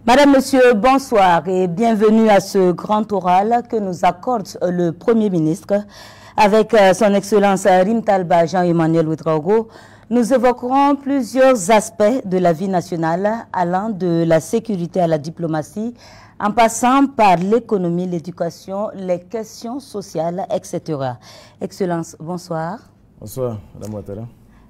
Madame, Monsieur, bonsoir et bienvenue à ce grand oral que nous accorde le Premier ministre avec son Excellence Rim Talba Jean-Emmanuel Ouedraogo. Nous évoquerons plusieurs aspects de la vie nationale allant de la sécurité à la diplomatie, en passant par l'économie, l'éducation, les questions sociales, etc. Excellence, bonsoir. Bonsoir, Madame Ouattara.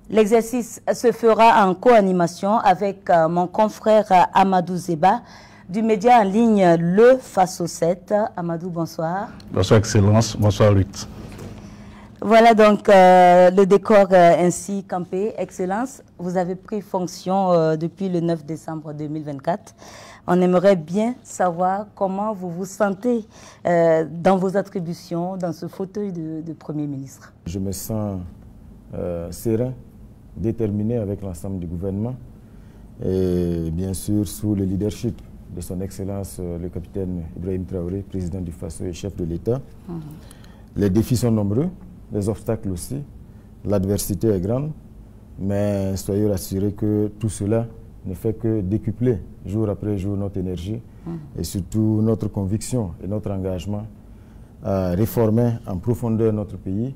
L'exercice se fera en co-animation avec mon confrère Amadou Zeba du média en ligne Le Faso 7. Amadou, bonsoir. Bonsoir, Excellence. Bonsoir, Ruth. Voilà donc le décor ainsi campé. Excellence, vous avez pris fonction depuis le 9 décembre 2024. On aimerait bien savoir comment vous vous sentez dans vos attributions, dans ce fauteuil de Premier ministre. Je me sens serein, déterminé avec l'ensemble du gouvernement et bien sûr sous le leadership de son Excellence le capitaine Ibrahim Traoré, président du Faso et chef de l'État. Les défis sont nombreux, les obstacles aussi, l'adversité est grande, mais soyez rassurés que tout cela ne fait que décupler jour après jour notre énergie et surtout notre conviction et notre engagement à réformer en profondeur notre pays,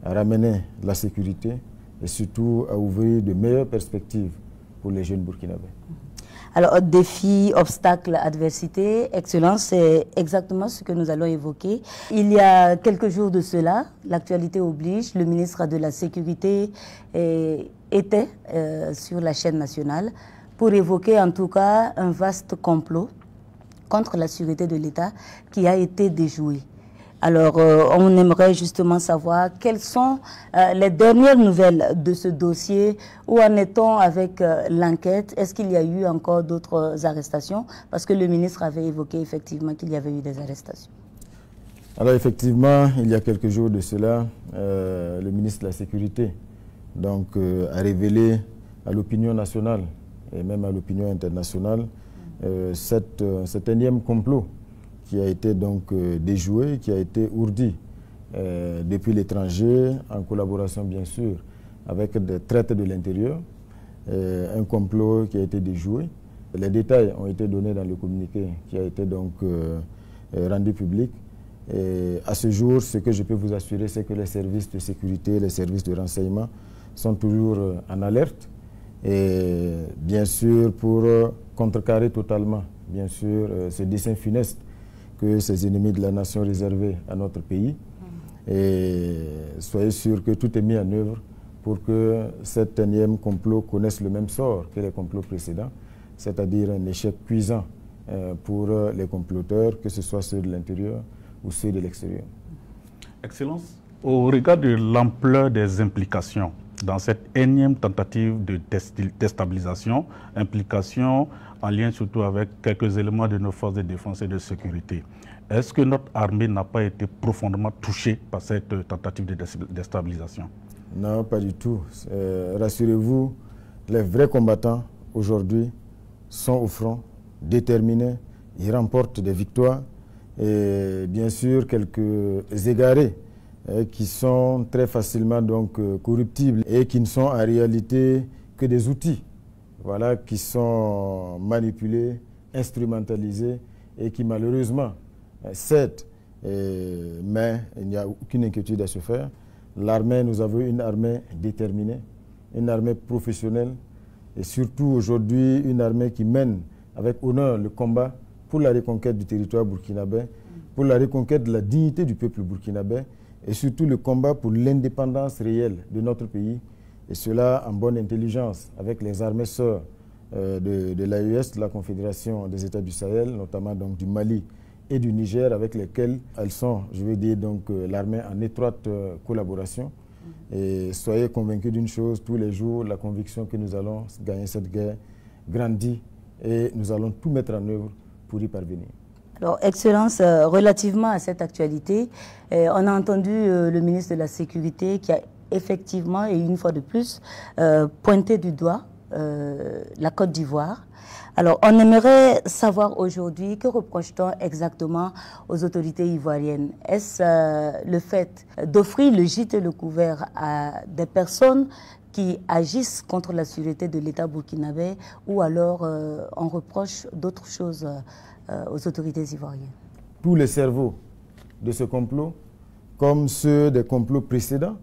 à ramener la sécurité et surtout à ouvrir de meilleures perspectives pour les jeunes burkinabés. Alors, défi, obstacle, adversité, Excellence, c'est exactement ce que nous allons évoquer. Il y a quelques jours de cela, l'actualité oblige, le ministre de la Sécurité était sur la chaîne nationale pour évoquer en tout cas un vaste complot contre la sécurité de l'État qui a été déjoué. Alors, on aimerait justement savoir quelles sont les dernières nouvelles de ce dossier. Où en est-on avec l'enquête? Est-ce qu'il y a eu encore d'autres arrestations? Parce que le ministre avait évoqué effectivement qu'il y avait eu des arrestations. Alors effectivement, il y a quelques jours de cela, le ministre de la Sécurité donc, a révélé à l'opinion nationale et même à l'opinion internationale cet énième complot qui a été donc déjoué, qui a été ourdi depuis l'étranger, en collaboration bien sûr avec des traites de l'intérieur, un complot qui a été déjoué. Les détails ont été donnés dans le communiqué qui a été donc rendu public. Et à ce jour, ce que je peux vous assurer, c'est que les services de sécurité, les services de renseignement sont toujours en alerte. Et bien sûr, pour contrecarrer totalement, bien sûr, ce dessein funeste que ces ennemis de la nation réservaient à notre pays. Et soyez sûrs que tout est mis en œuvre pour que cet énième complot connaisse le même sort que les complots précédents, c'est-à-dire un échec cuisant pour les comploteurs, que ce soit ceux de l'intérieur ou ceux de l'extérieur. Excellence, au regard de l'ampleur des implications dans cette énième tentative de déstabilisation, implication en lien surtout avec quelques éléments de nos forces de défense et de sécurité, est-ce que notre armée n'a pas été profondément touchée par cette tentative de déstabilisation? Non, pas du tout. Rassurez-vous, les vrais combattants aujourd'hui sont au front, déterminés, ils remportent des victoires et bien sûr quelques égarés qui sont très facilement donc corruptibles et qui ne sont en réalité que des outils, voilà, qui sont manipulés, instrumentalisés et qui malheureusement cèdent. Mais il n'y a aucune inquiétude à se faire. L'armée, nous avons une armée déterminée, une armée professionnelle et surtout aujourd'hui une armée qui mène avec honneur le combat pour la reconquête du territoire burkinabé, pour la reconquête de la dignité du peuple burkinabé et surtout le combat pour l'indépendance réelle de notre pays, et cela en bonne intelligence avec les armées sœurs de l'AES, de la Confédération des États du Sahel, notamment donc du Mali et du Niger, avec lesquelles elles sont, je veux dire, donc l'armée en étroite collaboration. Et soyez convaincus d'une chose, tous les jours, la conviction que nous allons gagner cette guerre grandit et nous allons tout mettre en œuvre pour y parvenir. Alors, Excellence, relativement à cette actualité, on a entendu le ministre de la Sécurité qui a effectivement, et une fois de plus, pointé du doigt la Côte d'Ivoire. Alors, on aimerait savoir aujourd'hui, que reproche-t-on exactement aux autorités ivoiriennes? Est-ce le fait d'offrir le gîte et le couvert à des personnes qui agissent contre la sûreté de l'État burkinabé, ou alors on reproche d'autres choses aux autorités ivoiriennes? Tous les cerveaux de ce complot, comme ceux des complots précédents,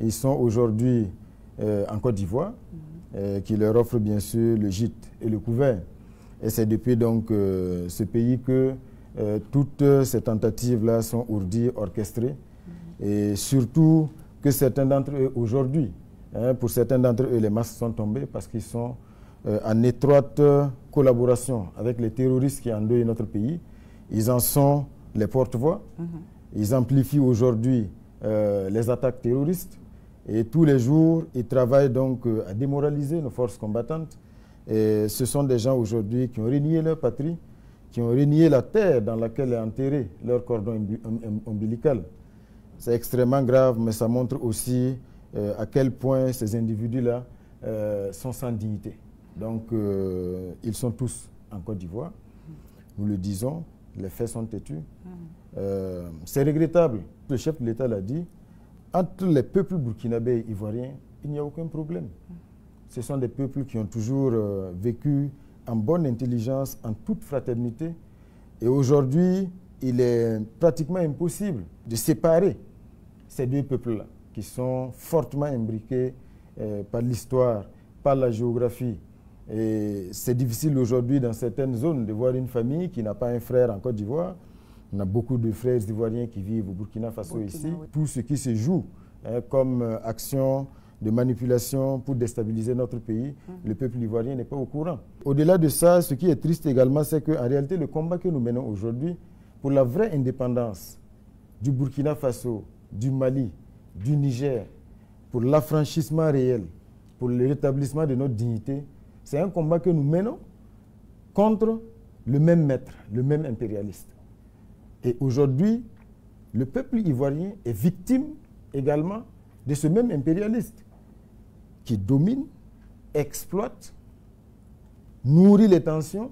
ils sont aujourd'hui en Côte d'Ivoire, qui leur offre bien sûr le gîte et le couvert. Et c'est depuis donc ce pays que toutes ces tentatives-là sont ourdies, orchestrées. Et surtout que certains d'entre eux aujourd'hui, pour certains d'entre eux, les masques sont tombés parce qu'ils sont en étroite collaboration avec les terroristes qui endeuillent notre pays. Ils en sont les porte-voix. Ils amplifient aujourd'hui les attaques terroristes. Et tous les jours, ils travaillent donc à démoraliser nos forces combattantes. Et ce sont des gens aujourd'hui qui ont renié leur patrie, qui ont renié la terre dans laquelle est enterré leur cordon ombilical. C'est extrêmement grave, mais ça montre aussi à quel point ces individus-là sont sans dignité. Donc, ils sont tous en Côte d'Ivoire. Nous le disons, les faits sont têtus. C'est regrettable. Le chef de l'État l'a dit. Entre les peuples burkinabés et ivoiriens, il n'y a aucun problème. Ce sont des peuples qui ont toujours vécu en bonne intelligence, en toute fraternité. Et aujourd'hui, il est pratiquement impossible de séparer ces deux peuples-là, qui sont fortement imbriqués par l'histoire, par la géographie. Et c'est difficile aujourd'hui, dans certaines zones, de voir une famille qui n'a pas un frère en Côte d'Ivoire. On a beaucoup de frères ivoiriens qui vivent au Burkina Faso ici. Oui. Tout ce qui se joue comme action de manipulation pour déstabiliser notre pays, le peuple ivoirien n'est pas au courant. Au-delà de ça, ce qui est triste également, c'est qu'en réalité, le combat que nous menons aujourd'hui pour la vraie indépendance du Burkina Faso, du Mali, du Niger, pour l'affranchissement réel, pour le rétablissement de notre dignité, c'est un combat que nous menons contre le même maître, le même impérialiste. Et aujourd'hui, le peuple ivoirien est victime également de ce même impérialiste qui domine, exploite, nourrit les tensions,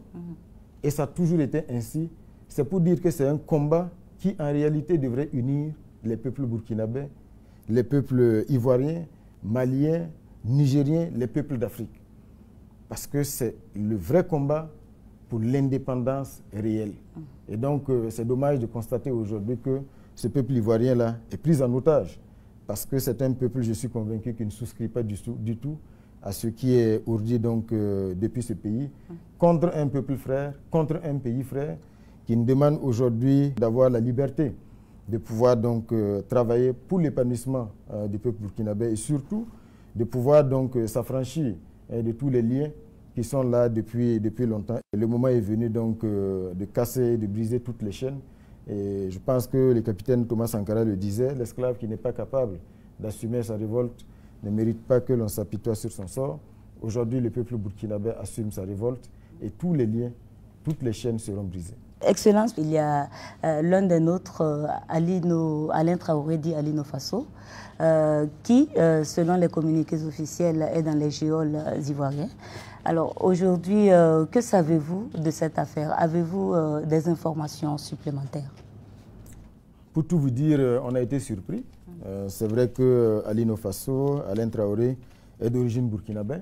et ça a toujours été ainsi. C'est pour dire que c'est un combat qui, en réalité, devrait unir les peuples burkinabés, les peuples ivoiriens, maliens, nigériens, les peuples d'Afrique. Parce que c'est le vrai combat pour l'indépendance réelle. Et donc, c'est dommage de constater aujourd'hui que ce peuple ivoirien-là est pris en otage. Parce que c'est un peuple, je suis convaincu, qui ne souscrit pas du tout à ce qui est ourdi donc, depuis ce pays, contre un peuple frère, contre un pays frère, qui nous demande aujourd'hui d'avoir la liberté de pouvoir donc travailler pour l'épanouissement du peuple burkinabé et surtout de pouvoir donc s'affranchir de tous les liens qui sont là depuis longtemps. Et le moment est venu donc de casser, de briser toutes les chaînes. Et je pense que le capitaine Thomas Sankara le disait, l'esclave qui n'est pas capable d'assumer sa révolte ne mérite pas que l'on s'apitoie sur son sort. Aujourd'hui, le peuple burkinabé assume sa révolte et tous les liens, toutes les chaînes seront brisées. Excellence, il y a l'un des nôtres, Alain Traoré dit Alino Faso, qui, selon les communiqués officiels, est dans les geôles ivoiriens. Alors aujourd'hui, que savez-vous de cette affaire? Avez-vous des informations supplémentaires? Pour tout vous dire, on a été surpris. C'est vrai que Alino Faso, Alain Traoré, est d'origine burkinabé,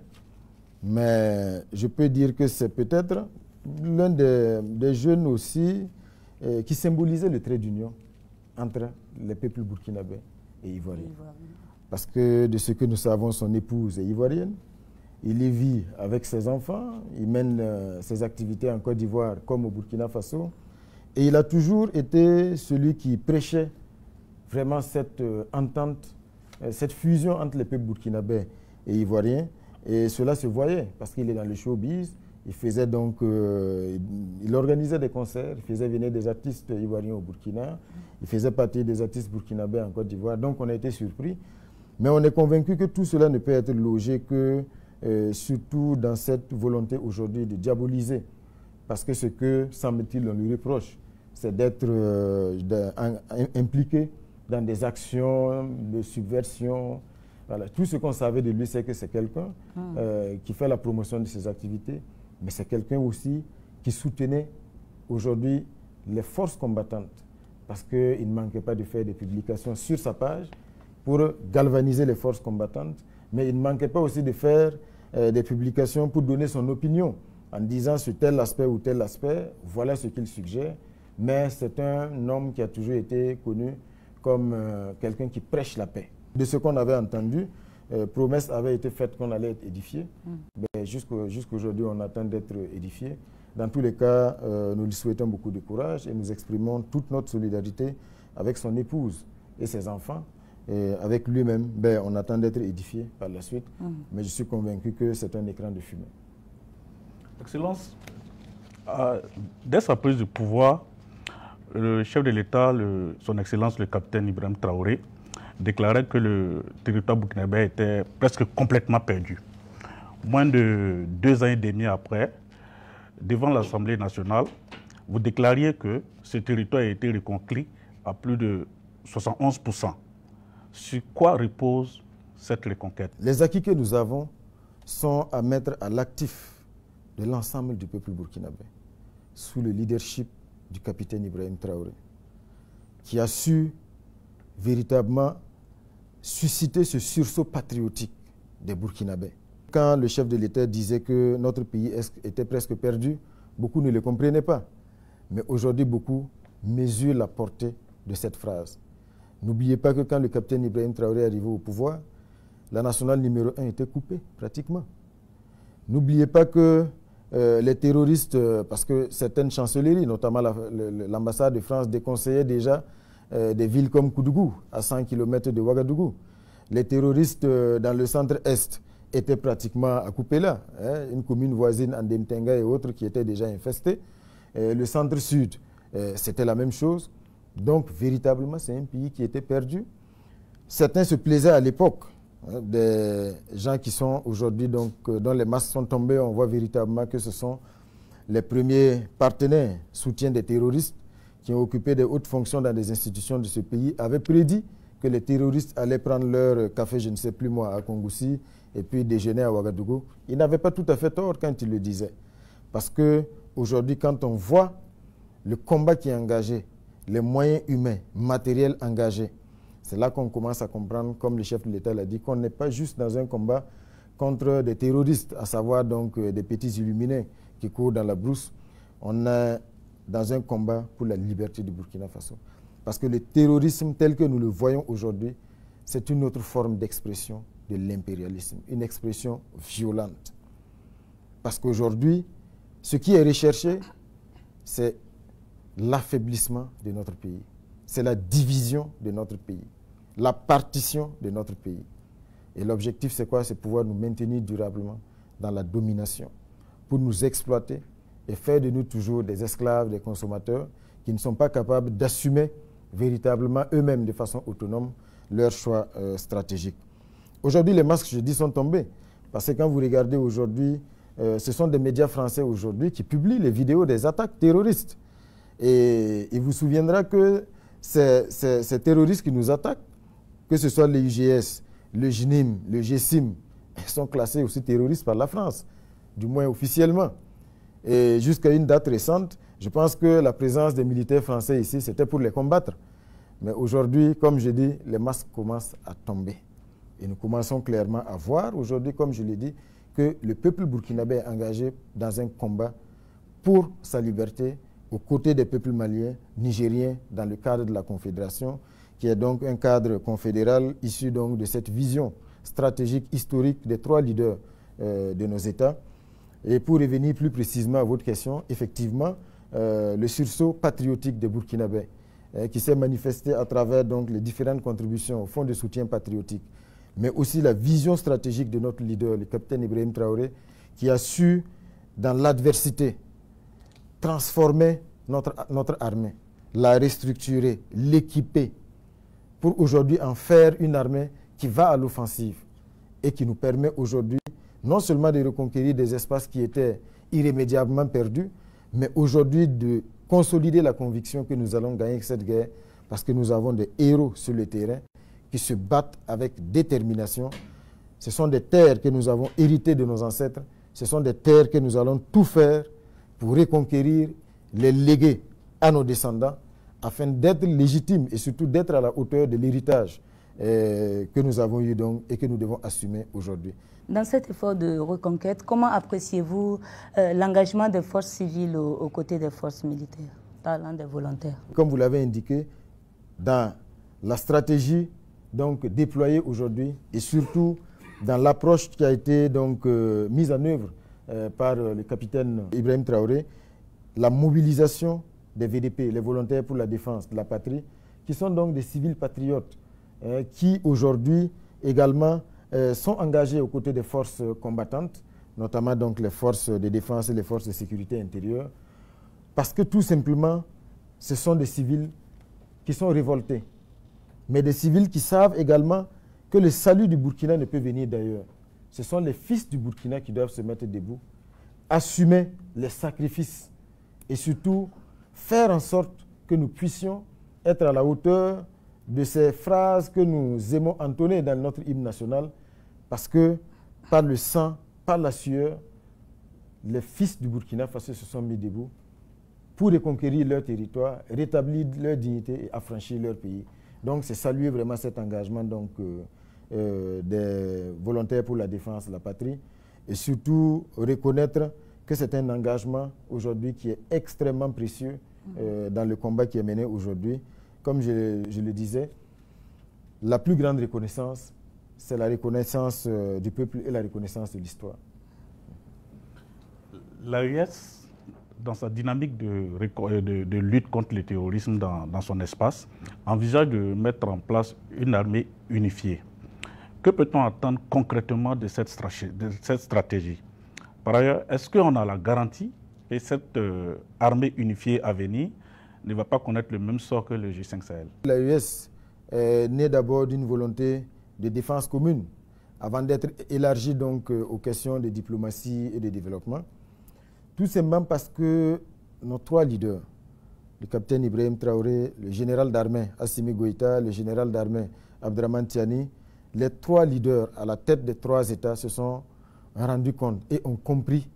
mais je peux dire que c'est peut-être l'un des jeunes aussi qui symbolisait le trait d'union entre les peuples burkinabés et ivoiriens. Parce que de ce que nous savons, son épouse est ivoirienne. Il y vit avec ses enfants, il mène ses activités en Côte d'Ivoire comme au Burkina Faso. Et il a toujours été celui qui prêchait vraiment cette entente, cette fusion entre les peuples burkinabés et ivoiriens. Et cela se voyait parce qu'il est dans le showbiz. Il faisait donc, il organisait des concerts, il faisait venir des artistes ivoiriens au Burkina. Il faisait partie des artistes burkinabés en Côte d'Ivoire. Donc on a été surpris. Mais on est convaincu que tout cela ne peut être logé que surtout dans cette volonté aujourd'hui de diaboliser. Parce que ce que, semble-t-il, on lui reproche, c'est d'être impliqué dans des actions de subversion. Voilà. Tout ce qu'on savait de lui, c'est que c'est quelqu'un qui fait la promotion de ses activités, mais c'est quelqu'un aussi qui soutenait aujourd'hui les forces combattantes, parce qu'il ne manquait pas de faire des publications sur sa page pour galvaniser les forces combattantes, Mais il ne manquait pas aussi de faire des publications pour donner son opinion en disant sur tel aspect ou tel aspect, voilà ce qu'il suggère. Mais c'est un homme qui a toujours été connu comme quelqu'un qui prêche la paix. De ce qu'on avait entendu, promesse avait été faite qu'on allait être édifié. Jusqu'aujourd'hui, on attend d'être édifié. Dans tous les cas, nous lui souhaitons beaucoup de courage et nous exprimons toute notre solidarité avec son épouse et ses enfants. Et avec lui-même, on attend d'être édifié par la suite. Mais je suis convaincu que c'est un écran de fumée. Excellence, dès sa prise de pouvoir, le chef de l'État, son Excellence le capitaine Ibrahim Traoré, déclarait que le territoire burkinabé était presque complètement perdu. Moins de 2 ans et demi après, devant l'Assemblée nationale, vous déclariez que ce territoire a été reconquis à plus de 71%. Sur quoi repose cette reconquête? Les acquis que nous avons sont à mettre à l'actif de l'ensemble du peuple burkinabé, sous le leadership du capitaine Ibrahim Traoré, qui a su véritablement susciter ce sursaut patriotique des Burkinabés. Quand le chef de l'État disait que notre pays était presque perdu, beaucoup ne le comprenaient pas. Mais aujourd'hui, beaucoup mesurent la portée de cette phrase. N'oubliez pas que quand le capitaine Ibrahim Traoré est arrivé au pouvoir, la nationale numéro 1 était coupée, pratiquement. N'oubliez pas que les terroristes, parce que certaines chancelleries, notamment l'ambassade de France, déconseillaient déjà des villes comme Koudougou, à 100 km de Ouagadougou. Les terroristes dans le centre-est étaient pratiquement à couper là. Une commune voisine, Andemtenga et autres, qui étaient déjà infestées. Le centre-sud, c'était la même chose. Donc, véritablement, c'est un pays qui était perdu. Certains se plaisaient à l'époque. Des gens qui sont aujourd'hui, donc, dont les masques sont tombés, on voit véritablement que ce sont les premiers partenaires, soutiens des terroristes, qui ont occupé des hautes fonctions dans des institutions de ce pays, avaient prédit que les terroristes allaient prendre leur café, je ne sais plus moi, à Kongoussi, et puis déjeuner à Ouagadougou. Ils n'avaient pas tout à fait tort quand ils le disaient. Parce qu'aujourd'hui, quand on voit le combat qui est engagé, les moyens humains, matériels engagés, c'est là qu'on commence à comprendre, comme le chef de l'État l'a dit, qu'on n'est pas juste dans un combat contre des terroristes, à savoir donc des petits illuminés qui courent dans la brousse. On est dans un combat pour la liberté du Burkina Faso. Parce que le terrorisme tel que nous le voyons aujourd'hui, c'est une autre forme d'expression de l'impérialisme, une expression violente. Parce qu'aujourd'hui, ce qui est recherché, c'est l'affaiblissement de notre pays. C'est la division de notre pays, la partition de notre pays. Et l'objectif, c'est quoi? C'est pouvoir nous maintenir durablement dans la domination, pour nous exploiter et faire de nous toujours des esclaves, des consommateurs qui ne sont pas capables d'assumer véritablement eux-mêmes de façon autonome leurs choix stratégiques. Aujourd'hui, les masques, je dis, sont tombés. Parce que quand vous regardez aujourd'hui, ce sont des médias français aujourd'hui qui publient les vidéos des attaques terroristes. Et il vous souviendra que ces terroristes qui nous attaquent, que ce soit le UGS, le JNIM, le GSIM, sont classés aussi terroristes par la France, du moins officiellement. Et jusqu'à une date récente, je pense que la présence des militaires français ici, c'était pour les combattre. Mais aujourd'hui, comme je dis, les masques commencent à tomber. Et nous commençons clairement à voir aujourd'hui, comme je l'ai dit, que le peuple burkinabé est engagé dans un combat pour sa liberté, aux côtés des peuples maliens, nigériens, dans le cadre de la Confédération, qui est donc un cadre confédéral issu donc de cette vision stratégique historique des 3 leaders de nos États. Et pour revenir plus précisément à votre question, effectivement, le sursaut patriotique des Burkinabés, qui s'est manifesté à travers donc, les différentes contributions au Fonds de soutien patriotique, mais aussi la vision stratégique de notre leader, le capitaine Ibrahim Traoré, qui a su, dans l'adversité, transformer notre armée, la restructurer, l'équiper, pour aujourd'hui en faire une armée qui va à l'offensive et qui nous permet aujourd'hui non seulement de reconquérir des espaces qui étaient irrémédiablement perdus, mais aujourd'hui de consolider la conviction que nous allons gagner cette guerre parce que nous avons des héros sur le terrain qui se battent avec détermination. Ce sont des terres que nous avons héritées de nos ancêtres. Ce sont des terres que nous allons tout faire pour reconquérir, les léguer à nos descendants afin d'être légitimes et surtout d'être à la hauteur de l'héritage que nous avons eu donc et que nous devons assumer aujourd'hui. Dans cet effort de reconquête, comment appréciez-vous l'engagement des forces civiles aux côtés des forces militaires, parlant des volontaires? Comme vous l'avez indiqué, dans la stratégie donc déployée aujourd'hui et surtout dans l'approche qui a été donc mise en œuvre par le capitaine Ibrahim Traoré, la mobilisation des VDP, les volontaires pour la défense de la patrie, qui sont donc des civils patriotes, qui aujourd'hui également sont engagés aux côtés des forces combattantes, notamment donc les forces de défense et les forces de sécurité intérieure, parce que tout simplement, ce sont des civils qui sont révoltés, mais des civils qui savent également que le salut du Burkina ne peut venir d'ailleurs. Ce sont les fils du Burkina qui doivent se mettre debout, assumer les sacrifices et surtout faire en sorte que nous puissions être à la hauteur de ces phrases que nous aimons entonner dans notre hymne national, parce que par le sang, par la sueur, les fils du Burkina Faso se sont mis debout pour reconquérir leur territoire, rétablir leur dignité et affranchir leur pays. Donc c'est saluer vraiment cet engagement donc, des volontaires pour la défense de la patrie et surtout reconnaître que c'est un engagement aujourd'hui qui est extrêmement précieux dans le combat qui est mené aujourd'hui. Comme je le disais, la plus grande reconnaissance, c'est la reconnaissance du peuple et la reconnaissance de l'histoire. L'AES, dans sa dynamique de lutte contre le terrorisme dans son espace, envisage de mettre en place une armée unifiée. Que peut-on attendre concrètement de cette stratégie? Par ailleurs, est-ce qu'on a la garantie que cette armée unifiée à venir ne va pas connaître le même sort que le G5 Sahel? L'AES est née d'abord d'une volonté de défense commune, avant d'être élargie donc aux questions de diplomatie et de développement. Tout simplement parce que nos trois leaders, le capitaine Ibrahim Traoré, le général d'armée Assimi Goïta, le général d'armée Abdraman Tiani, les trois leaders à la tête des trois États se sont rendus compte et ont compris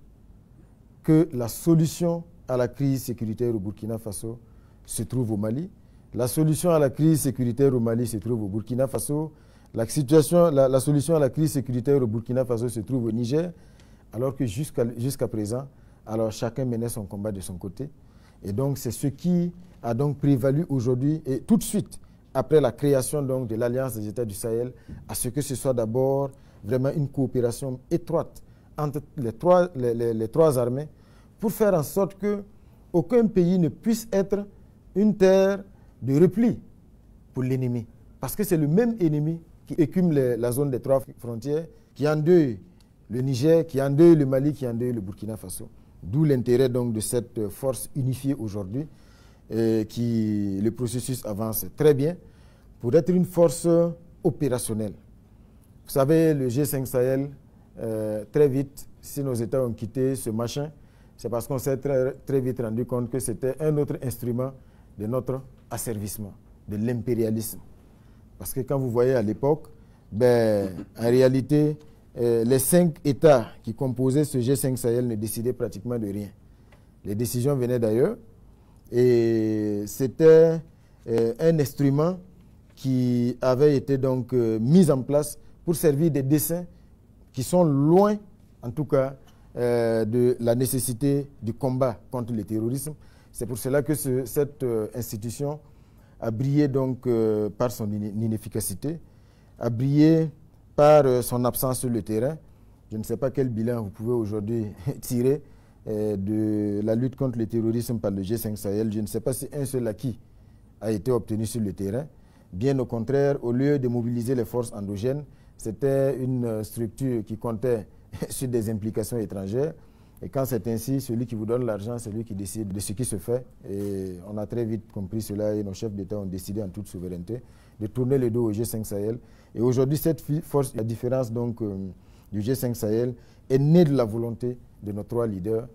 que la solution à la crise sécuritaire au Burkina Faso se trouve au Mali. La solution à la crise sécuritaire au Mali se trouve au Burkina Faso. La solution à la crise sécuritaire au Burkina Faso se trouve au Niger, alors que jusqu'à présent, alors chacun menait son combat de son côté. Et donc c'est ce qui a donc prévalu aujourd'hui et tout de suite après la création donc de l'Alliance des États du Sahel, à ce que ce soit d'abord vraiment une coopération étroite entre les trois armées pour faire en sorte qu'aucun pays ne puisse être une terre de repli pour l'ennemi. Parce que c'est le même ennemi qui écume la zone des trois frontières, qui endeuille le Niger, qui endeuille le Mali, qui endeuille le Burkina Faso. D'où l'intérêt donc de cette force unifiée aujourd'hui, le processus avance très bien pour être une force opérationnelle. Vous savez, le G5 Sahel, très vite, si nos États ont quitté ce machin, c'est parce qu'on s'est très vite rendu compte que c'était un autre instrument de notre asservissement, de l'impérialisme. Parce que quand vous voyez à l'époque, en réalité, les 5 États qui composaient ce G5 Sahel ne décidaient pratiquement de rien. Les décisions venaient d'ailleurs et c'était un instrument qui avait été donc mis en place pour servir des desseins qui sont loin, en tout cas, de la nécessité du combat contre le terrorisme. C'est pour cela que cette institution a brillé donc par son inefficacité, a brillé par son absence sur le terrain. Je ne sais pas quel bilan vous pouvez aujourd'hui tirer de la lutte contre le terrorisme par le G5 Sahel. Je ne sais pas si un seul acquis a été obtenu sur le terrain. Bien au contraire, au lieu de mobiliser les forces endogènes, c'était une structure qui comptait sur des implications étrangères. Et quand c'est ainsi, celui qui vous donne l'argent, c'est lui qui décide de ce qui se fait. Et on a très vite compris cela et nos chefs d'État ont décidé en toute souveraineté de tourner le dos au G5 Sahel. Et aujourd'hui, cette force, la différence donc du G5 Sahel, est née de la volonté de nos trois leaders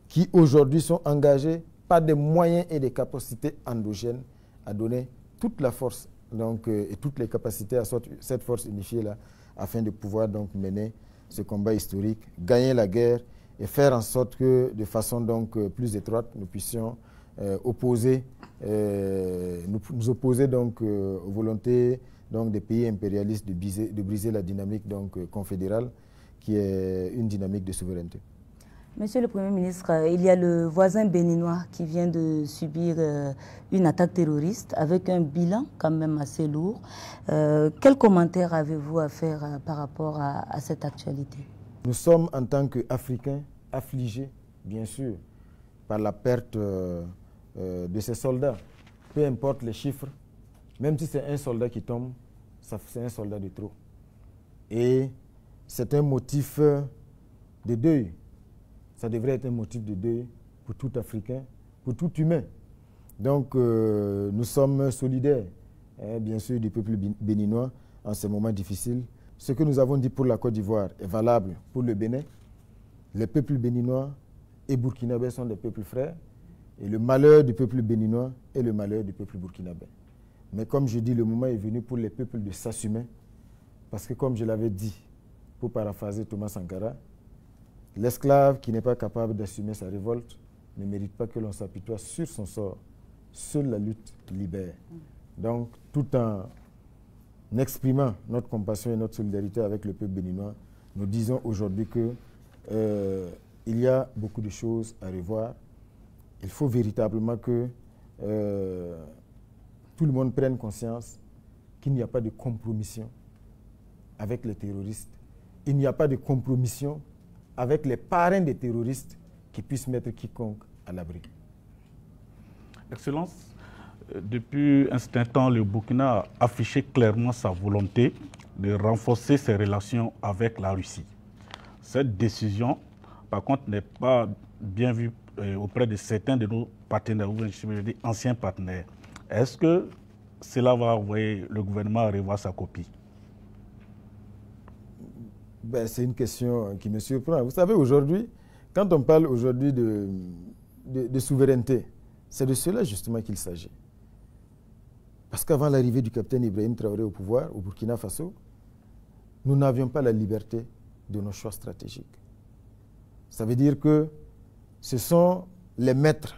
qui aujourd'hui sont engagés par des moyens et des capacités endogènes à donner toute la force donc, et toutes les capacités à cette force unifiée-là afin de pouvoir donc mener ce combat historique, gagner la guerre et faire en sorte que, de façon donc plus étroite, nous puissions nous opposer donc aux volontés donc, des pays impérialistes de briser la dynamique donc, confédérale qui est une dynamique de souveraineté. Monsieur le Premier ministre, il y a le voisin béninois qui vient de subir une attaque terroriste avec un bilan quand même assez lourd. Quel commentaire avez-vous à faire par rapport à cette actualité? Nous sommes en tant qu'Africains affligés, bien sûr, par la perte de ces soldats. Peu importe les chiffres, même si c'est un soldat qui tombe, c'est un soldat de trop. Et c'est un motif de deuil. Ça devrait être un motif de deuil pour tout Africain, pour tout humain. Donc, nous sommes solidaires, bien sûr, du peuple béninois en ces moments difficiles. Ce que nous avons dit pour la Côte d'Ivoire est valable pour le Bénin. Les peuples béninois et burkinabés sont des peuples frères. Et le malheur du peuple béninois est le malheur du peuple burkinabé. Mais comme je dis, le moment est venu pour les peuples de s'assumer. Parce que comme je l'avais dit, pour paraphraser Thomas Sankara, l'esclave qui n'est pas capable d'assumer sa révolte ne mérite pas que l'on s'apitoie sur son sort. Seule la lutte libère. Donc, tout en exprimant notre compassion et notre solidarité avec le peuple béninois, nous disons aujourd'hui qu'il y a beaucoup de choses à revoir. Il faut véritablement que tout le monde prenne conscience qu'il n'y a pas de compromission avec les terroristes. Il n'y a pas de compromission avec les parrains des terroristes qui puissent mettre quiconque à l'abri. Excellence, depuis un certain temps, le Burkina a affiché clairement sa volonté de renforcer ses relations avec la Russie. Cette décision, par contre, n'est pas bien vue auprès de certains de nos partenaires, ou je veux dire anciens partenaires. Est-ce que cela va envoyer le gouvernement à revoir sa copie? Ben, c'est une question qui me surprend. Vous savez, aujourd'hui, quand on parle aujourd'hui de souveraineté, c'est de cela justement qu'il s'agit. Parce qu'avant l'arrivée du capitaine Ibrahim Traoré au pouvoir, au Burkina Faso, nous n'avions pas la liberté de nos choix stratégiques. Ça veut dire que ce sont les maîtres,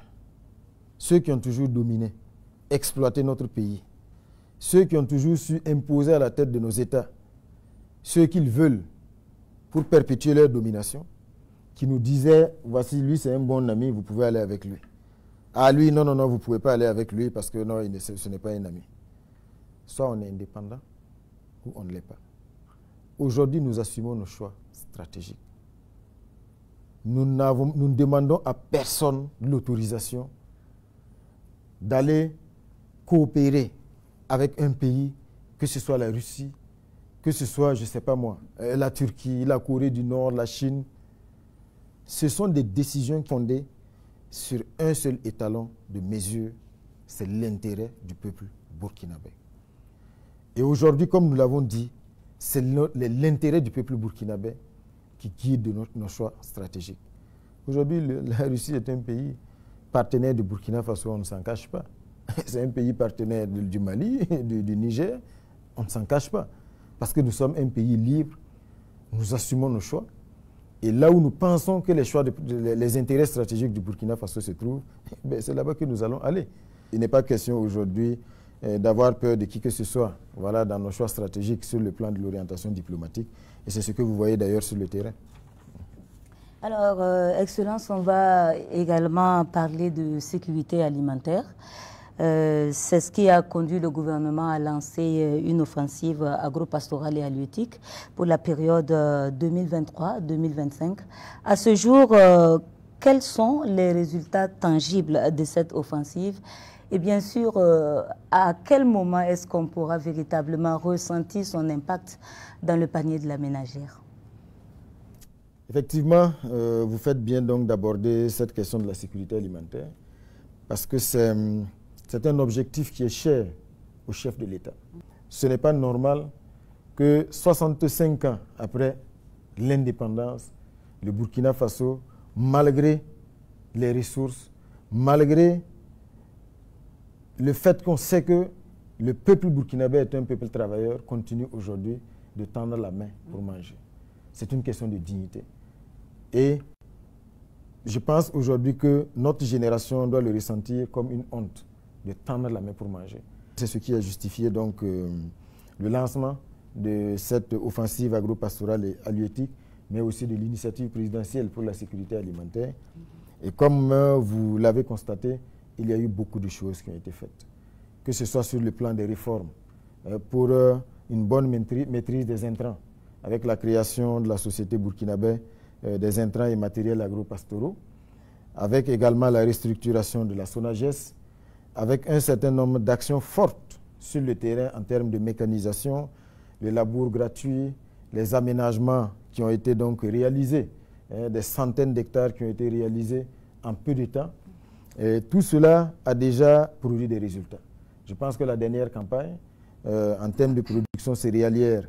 ceux qui ont toujours dominé, exploité notre pays, ceux qui ont toujours su imposer à la tête de nos États ce qu'ils veulent pour perpétuer leur domination, qui nous disaient, voici lui c'est un bon ami, vous pouvez aller avec lui. Ah lui, non, non, non, vous ne pouvez pas aller avec lui parce que non, ce n'est pas un ami. Soit on est indépendant ou on ne l'est pas. Aujourd'hui, nous assumons nos choix stratégiques. Nous ne demandons à personne l'autorisation d'aller coopérer avec un pays, que ce soit la Russie, que ce soit, je ne sais pas moi, la Turquie, la Corée du Nord, la Chine. Ce sont des décisions fondées sur un seul étalon de mesure, c'est l'intérêt du peuple burkinabé. Et aujourd'hui, comme nous l'avons dit, c'est l'intérêt du peuple burkinabé qui guide nos choix stratégiques. Aujourd'hui, la Russie est un pays partenaire du Burkina Faso, on ne s'en cache pas. C'est un pays partenaire du Mali, du Niger, on ne s'en cache pas. Parce que nous sommes un pays libre, nous assumons nos choix. Et là où nous pensons que les intérêts stratégiques du Burkina Faso se trouvent, c'est là-bas que nous allons aller. Il n'est pas question aujourd'hui d'avoir peur de qui que ce soit, voilà, dans nos choix stratégiques sur le plan de l'orientation diplomatique. Et c'est ce que vous voyez d'ailleurs sur le terrain. Alors, Excellence, on va également parler de sécurité alimentaire. C'est ce qui a conduit le gouvernement à lancer une offensive agro-pastorale et halieutique pour la période 2023-2025. À ce jour, quels sont les résultats tangibles de cette offensive? Et bien sûr, à quel moment est-ce qu'on pourra véritablement ressentir son impact dans le panier de la ménagère? Effectivement, vous faites bien donc d'aborder cette question de la sécurité alimentaire parce que c'est un objectif qui est cher au chef de l'État. Ce n'est pas normal que 65 ans après l'indépendance, le Burkina Faso, malgré les ressources, malgré le fait qu'on sait que le peuple burkinabé est un peuple travailleur, continue aujourd'hui de tendre la main pour manger. C'est une question de dignité. Et je pense aujourd'hui que notre génération doit le ressentir comme une honte de tendre la main pour manger. C'est ce qui a justifié donc le lancement de cette offensive agro-pastorale et halieutique, mais aussi de l'initiative présidentielle pour la sécurité alimentaire. Et comme vous l'avez constaté, il y a eu beaucoup de choses qui ont été faites, que ce soit sur le plan des réformes, pour une bonne maîtrise des intrants, avec la création de la société burkinabé des intrants et matériels agro-pastoraux, avec également la restructuration de la SONAGES, avec un certain nombre d'actions fortes sur le terrain en termes de mécanisation, le labour gratuit, les aménagements qui ont été donc réalisés, des centaines d'hectares qui ont été réalisés en peu de temps. Et tout cela a déjà produit des résultats. Je pense que la dernière campagne, en termes de production céréalière,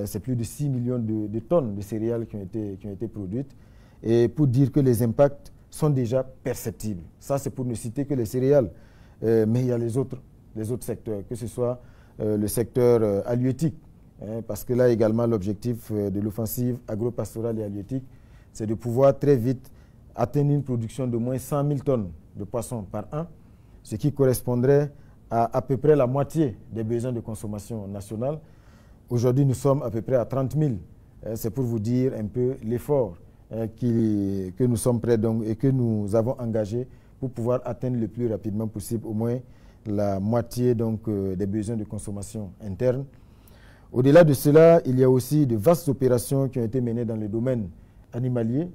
c'est plus de 6 millions de tonnes de céréales qui ont été produites. Et pour dire que les impacts sont déjà perceptibles. Ça, c'est pour ne citer que les céréales. Mais il y a les autres secteurs, que ce soit le secteur halieutique, parce que là également l'objectif de l'offensive agro-pastorale et halieutique, c'est de pouvoir très vite atteindre une production de moins 100 000 tonnes de poissons par an, ce qui correspondrait à peu près la moitié des besoins de consommation nationale. Aujourd'hui, nous sommes à peu près à 30 000. C'est pour vous dire un peu l'effort que nous sommes prêts donc, et que nous avons engagé pour pouvoir atteindre le plus rapidement possible au moins la moitié donc, des besoins de consommation interne. Au-delà de cela, il y a aussi de vastes opérations qui ont été menées dans le domaine animalier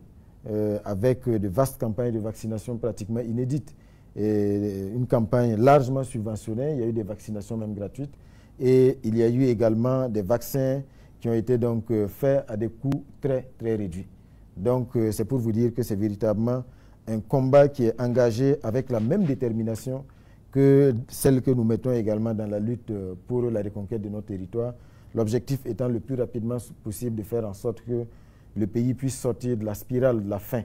avec de vastes campagnes de vaccination pratiquement inédites. Et une campagne largement subventionnée, il y a eu des vaccinations même gratuites et il y a eu également des vaccins qui ont été donc faits à des coûts très très réduits. Donc c'est pour vous dire que c'est véritablement un combat qui est engagé avec la même détermination que celle que nous mettons également dans la lutte pour la reconquête de notre territoire. L'objectif étant le plus rapidement possible de faire en sorte que le pays puisse sortir de la spirale de la faim.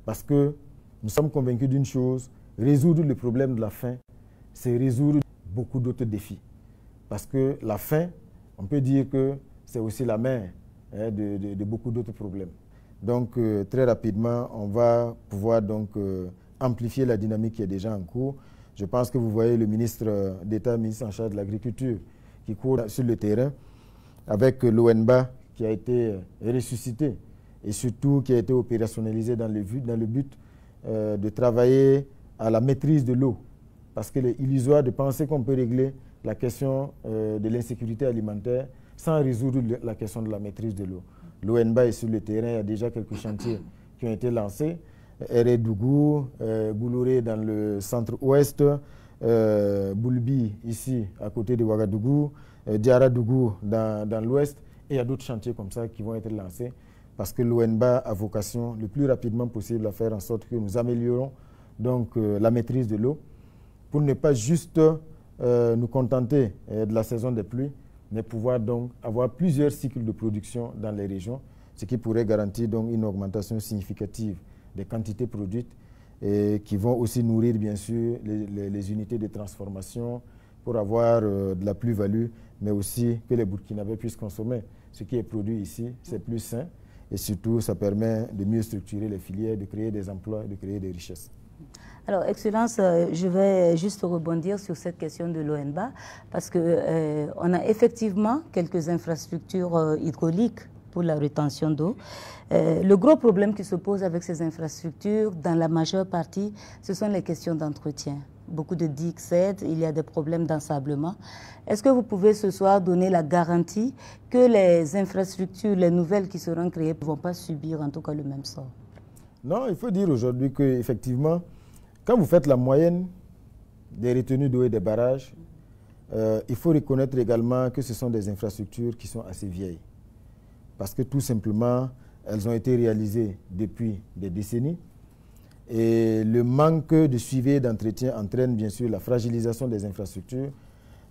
Parce que nous sommes convaincus d'une chose, résoudre le problème de la faim, c'est résoudre beaucoup d'autres défis. Parce que la faim, on peut dire que c'est aussi la mère de beaucoup d'autres problèmes. Donc très rapidement, on va pouvoir donc amplifier la dynamique qui est déjà en cours. Je pense que vous voyez le ministre d'État, ministre en charge de l'Agriculture, qui court sur le terrain avec l'ONBA qui a été ressuscité et surtout qui a été opérationnalisé dans le but de travailler à la maîtrise de l'eau. Parce qu'il est illusoire de penser qu'on peut régler la question de l'insécurité alimentaire sans résoudre la question de la maîtrise de l'eau. L'ONBA est sur le terrain, il y a déjà quelques chantiers qui ont été lancés. Eredougou, Bouloré dans le centre-ouest, Boulbi ici à côté de Ouagadougou, Diaradougou dans l'ouest, et il y a d'autres chantiers comme ça qui vont être lancés parce que l'ONBA a vocation le plus rapidement possible à faire en sorte que nous améliorons donc, la maîtrise de l'eau pour ne pas juste nous contenter de la saison des pluies, mais pouvoir donc avoir plusieurs cycles de production dans les régions, ce qui pourrait garantir donc une augmentation significative des quantités produites et qui vont aussi nourrir bien sûr les unités de transformation pour avoir de la plus-value, mais aussi que les Burkinabés puissent consommer. Ce qui est produit ici, c'est plus sain et surtout ça permet de mieux structurer les filières, de créer des emplois, de créer des richesses. Alors, Excellence, je vais juste rebondir sur cette question de l'ONBA parce qu'on a effectivement quelques infrastructures hydrauliques pour la rétention d'eau. Le gros problème qui se pose avec ces infrastructures, dans la majeure partie, ce sont les questions d'entretien. Beaucoup de digues cèdent, il y a des problèmes d'ensablement. Est-ce que vous pouvez ce soir donner la garantie que les infrastructures, les nouvelles qui seront créées, ne vont pas subir en tout cas le même sort? Non, il faut dire aujourd'hui qu'effectivement, quand vous faites la moyenne des retenues d'eau et des barrages, il faut reconnaître également que ce sont des infrastructures qui sont assez vieilles. Parce que tout simplement, elles ont été réalisées depuis des décennies. Et le manque de suivi et d'entretien entraîne bien sûr la fragilisation des infrastructures.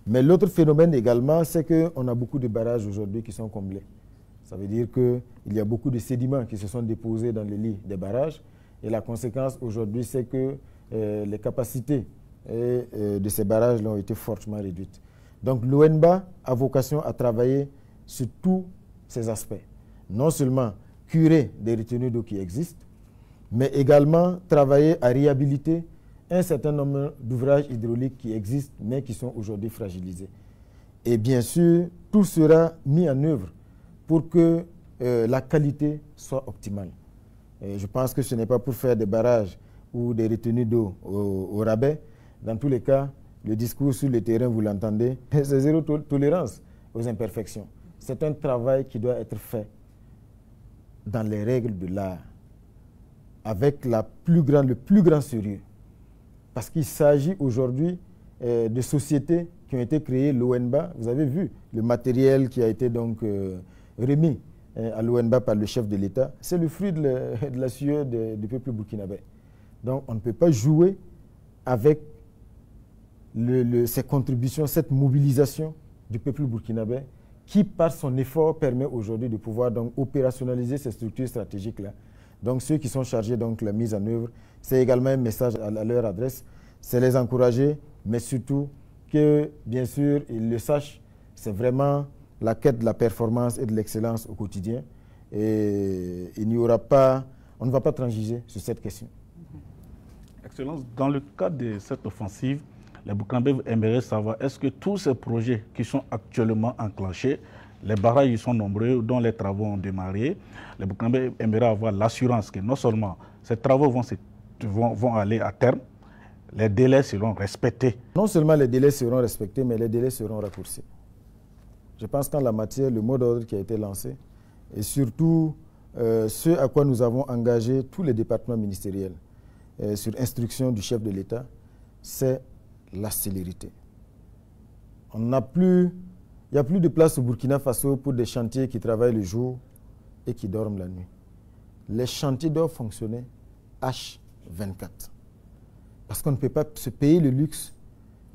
Mais l'autre phénomène également, c'est qu'on a beaucoup de barrages aujourd'hui qui sont comblés. Ça veut dire qu'il y a beaucoup de sédiments qui se sont déposés dans les lits des barrages. Et la conséquence aujourd'hui, c'est que les capacités de ces barrages ont été fortement réduites. Donc l'ONBA a vocation à travailler sur tous ces aspects. Non seulement curer des retenues d'eau qui existent, mais également travailler à réhabiliter un certain nombre d'ouvrages hydrauliques qui existent, mais qui sont aujourd'hui fragilisés. Et bien sûr, tout sera mis en œuvre pour que la qualité soit optimale. Et je pense que ce n'est pas pour faire des barrages ou des retenues d'eau au rabais. Dans tous les cas, le discours sur le terrain, vous l'entendez, c'est zéro tolérance aux imperfections. C'est un travail qui doit être fait dans les règles de l'art, avec le plus grand sérieux. Parce qu'il s'agit aujourd'hui de sociétés qui ont été créées, l'ONBA. Vous avez vu le matériel qui a été donc remis à l'ONBA par le chef de l'État. C'est le fruit de la sueur du peuple burkinabé. Donc on ne peut pas jouer avec ces contributions, cette mobilisation du peuple burkinabé qui, par son effort, permet aujourd'hui de pouvoir donc opérationnaliser ces structures stratégiques-là. Donc ceux qui sont chargés de la mise en œuvre, c'est également un message à leur adresse, c'est les encourager, mais surtout que, bien sûr, ils le sachent, c'est vraiment la quête de la performance et de l'excellence au quotidien. Et il n'y aura pas, on ne va pas transiger sur cette question. Excellence, dans le cadre de cette offensive, les Burkinabés aimeraient savoir, est-ce que tous ces projets qui sont actuellement enclenchés, les barrages ils sont nombreux, dont les travaux ont démarré, les Burkinabés aimeraient avoir l'assurance que non seulement ces travaux vont aller à terme, les délais seront respectés. Non seulement les délais seront respectés, mais les délais seront raccourcis. Je pense qu'en la matière, le mot d'ordre qui a été lancé, et surtout ce à quoi nous avons engagé tous les départements ministériels, sur instruction du chef de l'État, c'est la célérité. Il n'y a plus de place au Burkina Faso pour des chantiers qui travaillent le jour et qui dorment la nuit. Les chantiers doivent fonctionner H24. Parce qu'on ne peut pas se payer le luxe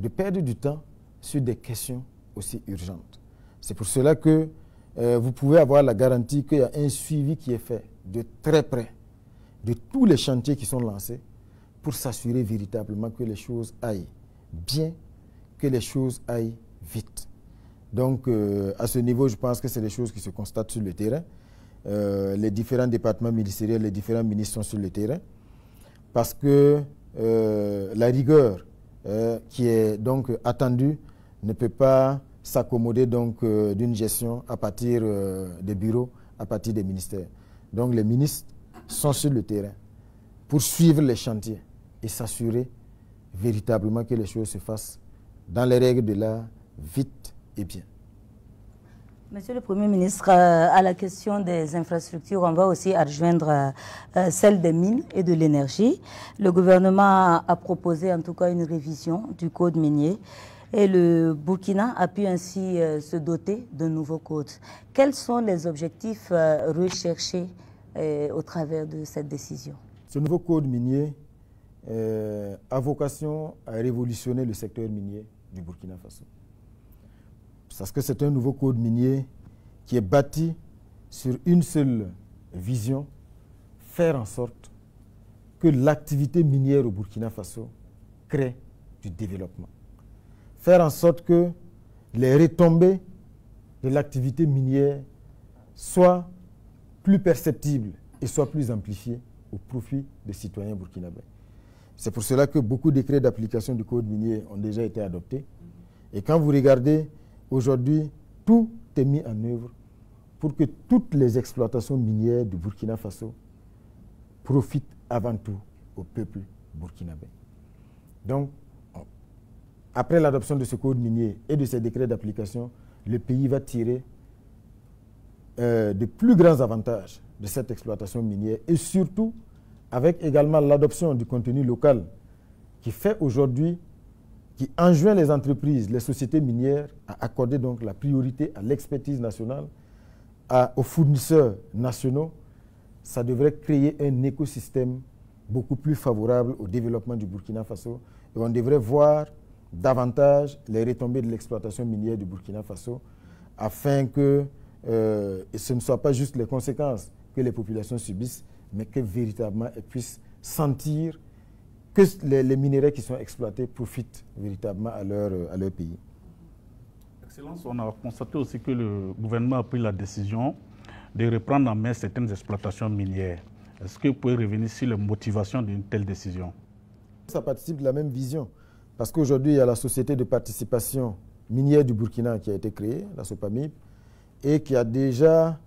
de perdre du temps sur des questions aussi urgentes. C'est pour cela que vous pouvez avoir la garantie qu'il y a un suivi qui est fait de très près de tous les chantiers qui sont lancés pour s'assurer véritablement que les choses aillent bien, que les choses aillent vite. Donc, à ce niveau, je pense que c'est des choses qui se constatent sur le terrain. Les différents départements ministériels, les différents ministres sont sur le terrain parce que la rigueur qui est donc attendue ne peut pas s'accommoder donc d'une gestion à partir des bureaux, à partir des ministères. Donc les ministres sont sur le terrain pour suivre les chantiers et s'assurer véritablement que les choses se fassent dans les règles de l'art, vite et bien. Monsieur le Premier ministre, à la question des infrastructures, on va aussi adjoindre celle des mines et de l'énergie. Le gouvernement a proposé en tout cas une révision du code minier et le Burkina a pu ainsi se doter d'un nouveau code. Quels sont les objectifs recherchés au travers de cette décision? Ce nouveau code minier a vocation à révolutionner le secteur minier du Burkina Faso. Parce que c'est un nouveau code minier qui est bâti sur une seule vision, faire en sorte que l'activité minière au Burkina Faso crée du développement. Faire en sorte que les retombées de l'activité minière soient plus perceptibles et soient plus amplifiées au profit des citoyens burkinabés. C'est pour cela que beaucoup de décrets d'application du code minier ont déjà été adoptés. Et quand vous regardez, aujourd'hui, tout est mis en œuvre pour que toutes les exploitations minières du Burkina Faso profitent avant tout au peuple burkinabé. Donc, après l'adoption de ce code minier et de ces décrets d'application, le pays va tirer de plus grands avantages de cette exploitation minière et surtout avec également l'adoption du contenu local qui fait aujourd'hui, qui enjoint les entreprises, les sociétés minières à accorder donc la priorité à l'expertise nationale, aux fournisseurs nationaux. Ça devrait créer un écosystème beaucoup plus favorable au développement du Burkina Faso et on devrait voir davantage les retombées de l'exploitation minière du Burkina Faso afin que ce ne soit pas juste les conséquences que les populations subissent, mais que véritablement elles puissent sentir que les minéraux qui sont exploités profitent véritablement à leur pays. Excellence, on a constaté aussi que le gouvernement a pris la décision de reprendre en main certaines exploitations minières. Est-ce que vous pouvez revenir sur les motivations d'une telle décision? Ça participe de la même vision, parce qu'aujourd'hui, il y a la société de participation minière du Burkina qui a été créée, la SOPAMIB, et qui a déjà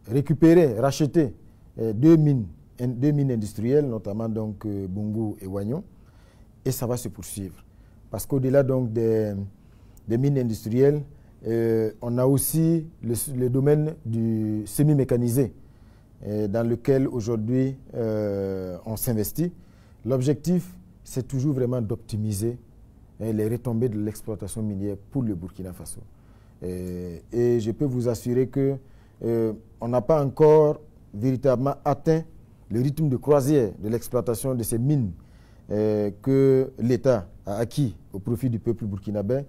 récupéré, racheté deux mines industrielles, notamment donc Bungu et Wagnon, et ça va se poursuivre. Parce qu'au-delà donc des mines industrielles, on a aussi le domaine du semi-mécanisé, dans lequel aujourd'hui on s'investit. L'objectif, c'est toujours vraiment d'optimiser les retombées de l'exploitation minière pour le Burkina Faso. Et je peux vous assurer qu'on n'a pas encore véritablement atteint le rythme de croisière de l'exploitation de ces mines que l'État a acquis au profit du peuple burkinabé.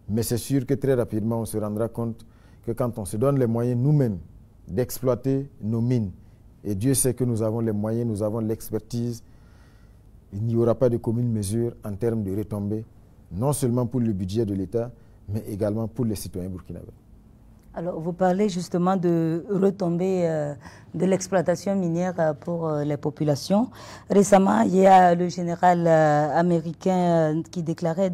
Mais c'est sûr que très rapidement, on se rendra compte que quand on se donne les moyens nous-mêmes d'exploiter nos mines, et Dieu sait que nous avons les moyens, nous avons l'expertise, il n'y aura pas de commune mesure en termes de retombées, non seulement pour le budget de l'État, mais également pour les citoyens burkinabés. Alors, vous parlez justement de retombées de l'exploitation minière pour les populations. Récemment, il y a le général américain qui déclarait,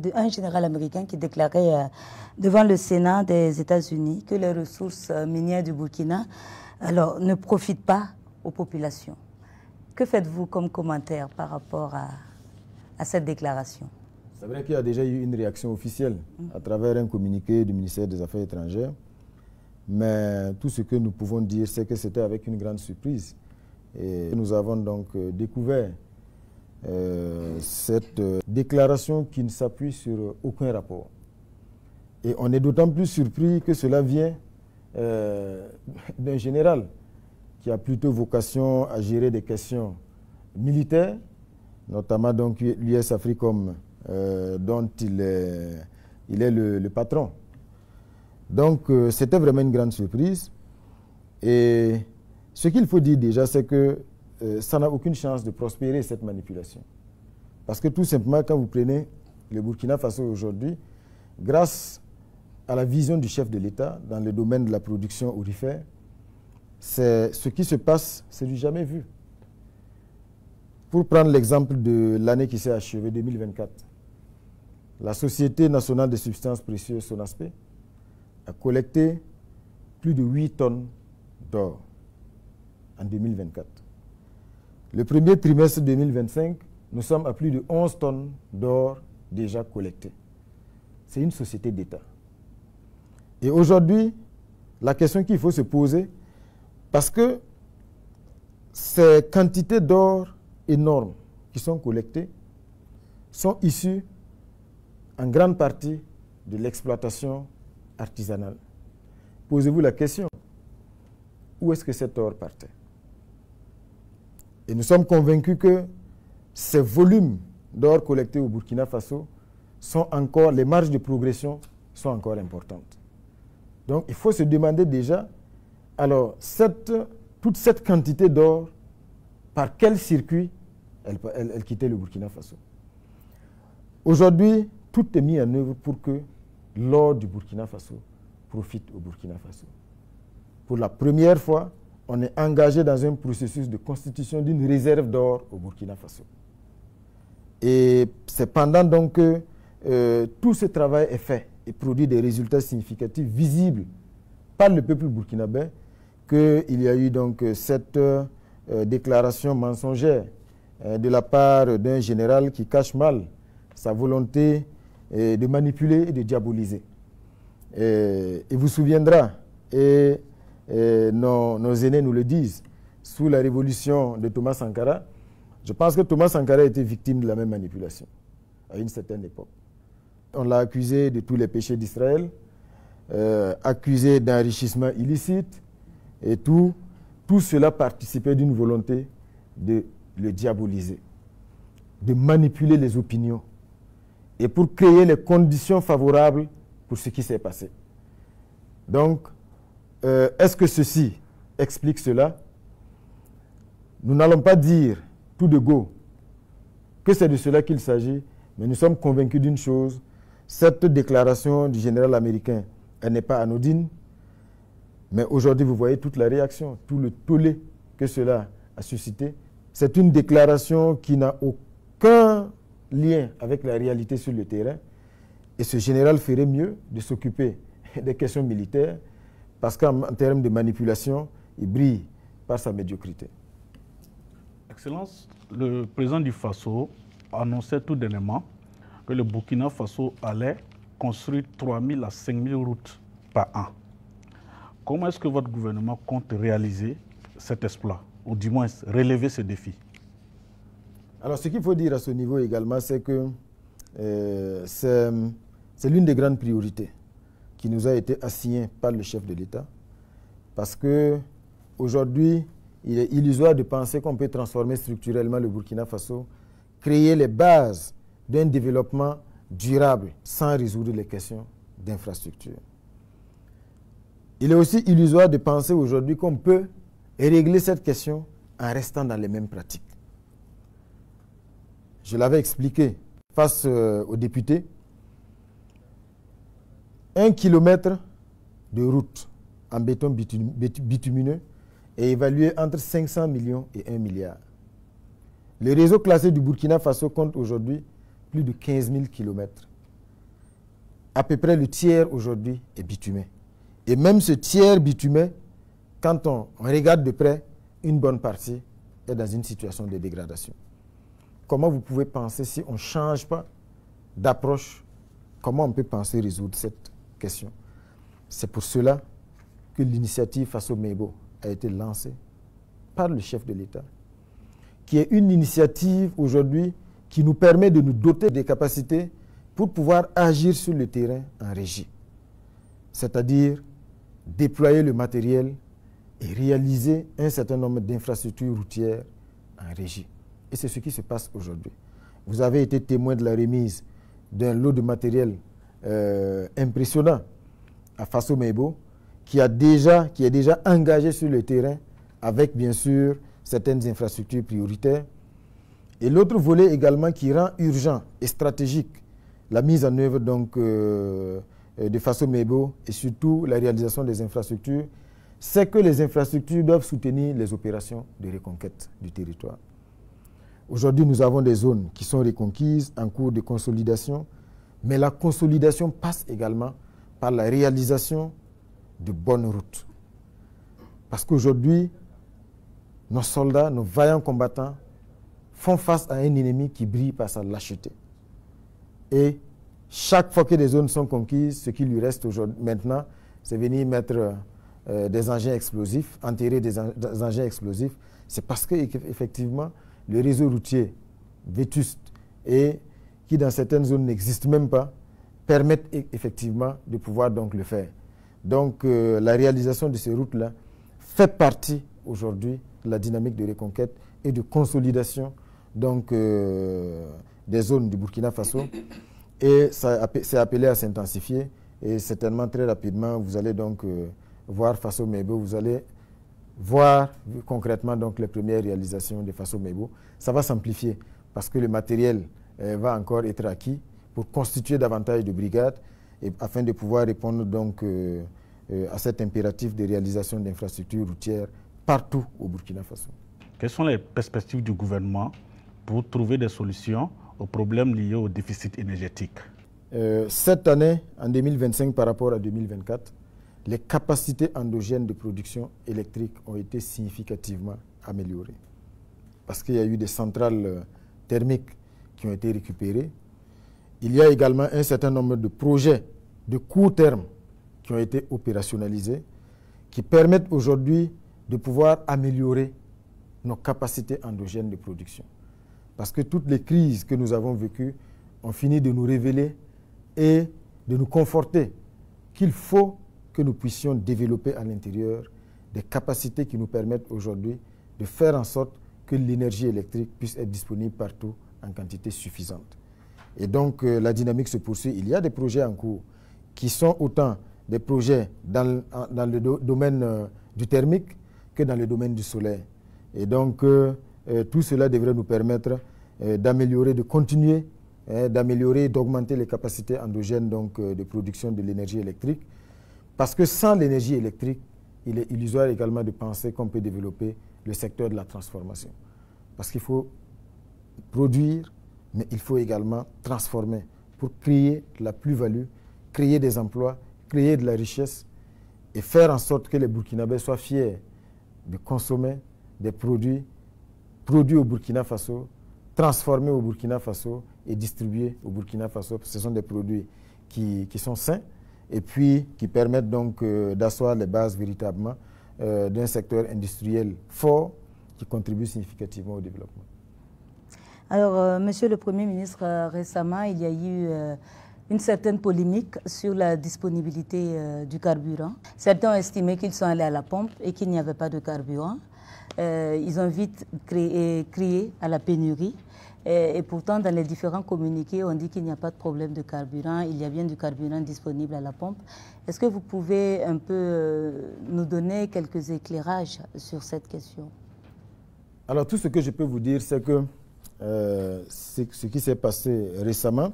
devant le Sénat des États-Unis que les ressources minières du Burkina ne profitent pas aux populations. Que faites-vous comme commentaire par rapport à cette déclaration? C'est vrai qu'il y a déjà eu une réaction officielle à travers un communiqué du ministère des Affaires étrangères. Mais tout ce que nous pouvons dire, c'est que c'était avec une grande surprise. Et nous avons donc découvert cette déclaration qui ne s'appuie sur aucun rapport. Et on est d'autant plus surpris que cela vient d'un général qui a plutôt vocation à gérer des questions militaires, notamment donc l'US Africom, dont il est le patron. Donc, c'était vraiment une grande surprise. Et ce qu'il faut dire déjà, c'est que ça n'a aucune chance de prospérer, cette manipulation. Parce que tout simplement, quand vous prenez le Burkina Faso aujourd'hui, grâce à la vision du chef de l'État dans le domaine de la production aurifère, ce qui se passe, c'est du jamais vu. Pour prendre l'exemple de l'année qui s'est achevée, 2024, la Société nationale des substances précieuses, SONASPE, a collecté plus de 8 tonnes d'or en 2024. Le premier trimestre 2025, nous sommes à plus de 11 tonnes d'or déjà collectées. C'est une société d'État. Et aujourd'hui, la question qu'il faut se poser, parce que ces quantités d'or énormes qui sont collectées sont issues en grande partie de l'exploitation artisanale. Posez-vous la question, où est-ce que cet or partait? Et nous sommes convaincus que ces volumes d'or collectés au Burkina Faso sont encore, les marges de progression sont encore importantes. Donc il faut se demander déjà, alors toute cette quantité d'or, par quel circuit elle quittait le Burkina Faso? Aujourd'hui, tout est mis en œuvre pour que l'or du Burkina Faso profite au Burkina Faso. Pour la première fois, on est engagé dans un processus de constitution d'une réserve d'or au Burkina Faso. Et c'est pendant donc que tout ce travail est fait et produit des résultats significatifs visibles par le peuple burkinabé qu'il y a eu donc cette déclaration mensongère de la part d'un général qui cache mal sa volonté de manipuler et de diaboliser. Et vous vous souviendra, et nos aînés nous le disent, sous la révolution de Thomas Sankara, je pense que Thomas Sankara était victime de la même manipulation à une certaine époque. On l'a accusé de tous les péchés d'Israël, accusé d'enrichissement illicite, et tout cela participait d'une volonté de le diaboliser, de manipuler les opinions, et pour créer les conditions favorables pour ce qui s'est passé. Donc, est-ce que ceci explique cela? Nous n'allons pas dire tout de go que c'est de cela qu'il s'agit, mais nous sommes convaincus d'une chose, cette déclaration du général américain, elle n'est pas anodine, mais aujourd'hui vous voyez toute la réaction, tout le tollé que cela a suscité. C'est une déclaration qui n'a aucun lien avec la réalité sur le terrain Et ce général ferait mieux de s'occuper des questions militaires parce qu'en termes de manipulation, il brille par sa médiocrité. Excellence, le président du Faso annonçait tout dernièrement que le Burkina Faso allait construire 3 000 à 5 000 routes par an. Comment est-ce que votre gouvernement compte réaliser cet exploit, ou du moins relever ce défi? Alors, ce qu'il faut dire à ce niveau également, c'est que c'est l'une des grandes priorités qui nous a été assignée par le chef de l'État, parce qu'aujourd'hui, il est illusoire de penser qu'on peut transformer structurellement le Burkina Faso, créer les bases d'un développement durable sans résoudre les questions d'infrastructure. Il est aussi illusoire de penser aujourd'hui qu'on peut régler cette question en restant dans les mêmes pratiques. Je l'avais expliqué face aux députés. 1 kilomètre de route en béton bitumineux est évalué entre 500 millions et 1 milliard. Le réseau classé du Burkina Faso compte aujourd'hui plus de 15 000 kilomètres. À peu près le tiers aujourd'hui est bitumé. Et même ce tiers bitumé, quand on regarde de près, une bonne partie est dans une situation de dégradation. Comment vous pouvez penser, si on ne change pas d'approche, comment on peut penser résoudre cette question? C'est pour cela que l'initiative Faso-Mebo a été lancée par le chef de l'État, qui est une initiative aujourd'hui qui nous permet de nous doter des capacités pour pouvoir agir sur le terrain en régie. C'est-à-dire déployer le matériel et réaliser un certain nombre d'infrastructures routières en régie. Et c'est ce qui se passe aujourd'hui. Vous avez été témoin de la remise d'un lot de matériel impressionnant à Faso-Mebo, qui est déjà engagé sur le terrain avec, bien sûr, certaines infrastructures prioritaires. Et l'autre volet également qui rend urgent et stratégique la mise en œuvre donc, de Faso-Mebo et surtout la réalisation des infrastructures, c'est que les infrastructures doivent soutenir les opérations de reconquête du territoire. Aujourd'hui, nous avons des zones qui sont reconquises en cours de consolidation, mais la consolidation passe également par la réalisation de bonnes routes. Parce qu'aujourd'hui, nos soldats, nos vaillants combattants font face à un ennemi qui brille par sa lâcheté. Et chaque fois que des zones sont conquises, ce qui lui reste maintenant, c'est venir mettre des engins explosifs, enterrer des engins explosifs. C'est parce qu'effectivement, le réseau routier vétuste et qui dans certaines zones n'existe même pas, permettent effectivement de pouvoir donc le faire. Donc la réalisation de ces routes-là fait partie aujourd'hui de la dynamique de reconquête et de consolidation donc, des zones du Burkina Faso. Et c'est appelé à s'intensifier et certainement très rapidement vous allez donc voir Faso-Mebo, vous allez voir concrètement donc les premières réalisations de Faso-Mebo. Ça va s'amplifier parce que le matériel va encore être acquis pour constituer davantage de brigades et afin de pouvoir répondre donc à cet impératif de réalisation d'infrastructures routières partout au Burkina Faso. Quelles sont les perspectives du gouvernement pour trouver des solutions aux problèmes liés au déficit énergétique? Cette année, en 2025 par rapport à 2024, les capacités endogènes de production électrique ont été significativement améliorées. Parce qu'il y a eu des centrales thermiques qui ont été récupérées. Il y a également un certain nombre de projets de court terme qui ont été opérationnalisés, qui permettent aujourd'hui de pouvoir améliorer nos capacités endogènes de production. Parce que toutes les crises que nous avons vécues ont fini de nous révéler et de nous conforter qu'il faut que nous puissions développer à l'intérieur des capacités qui nous permettent aujourd'hui de faire en sorte que l'énergie électrique puisse être disponible partout en quantité suffisante. Et donc la dynamique se poursuit. Il y a des projets en cours qui sont autant des projets dans le domaine du thermique que dans le domaine du solaire. Et donc tout cela devrait nous permettre d'améliorer, de continuer, d'améliorer, d'augmenter les capacités endogènes donc, de production de l'énergie électrique. Parce que sans l'énergie électrique, il est illusoire également de penser qu'on peut développer le secteur de la transformation. Parce qu'il faut produire, mais il faut également transformer pour créer de la plus-value, créer des emplois, créer de la richesse et faire en sorte que les Burkinabés soient fiers de consommer des produits produits au Burkina Faso, transformés au Burkina Faso et distribués au Burkina Faso. Ce sont des produits qui sont sains et puis qui permettent donc d'asseoir les bases véritablement d'un secteur industriel fort qui contribue significativement au développement. Alors, Monsieur le Premier ministre, récemment, il y a eu une certaine polémique sur la disponibilité du carburant. Certains ont estimé qu'ils sont allés à la pompe et qu'il n'y avait pas de carburant. Ils ont vite crié à la pénurie. Et pourtant, dans les différents communiqués, on dit qu'il n'y a pas de problème de carburant. Il y a bien du carburant disponible à la pompe. Est-ce que vous pouvez un peu nous donner quelques éclairages sur cette question? Alors, tout ce que je peux vous dire, c'est que ce qui s'est passé récemment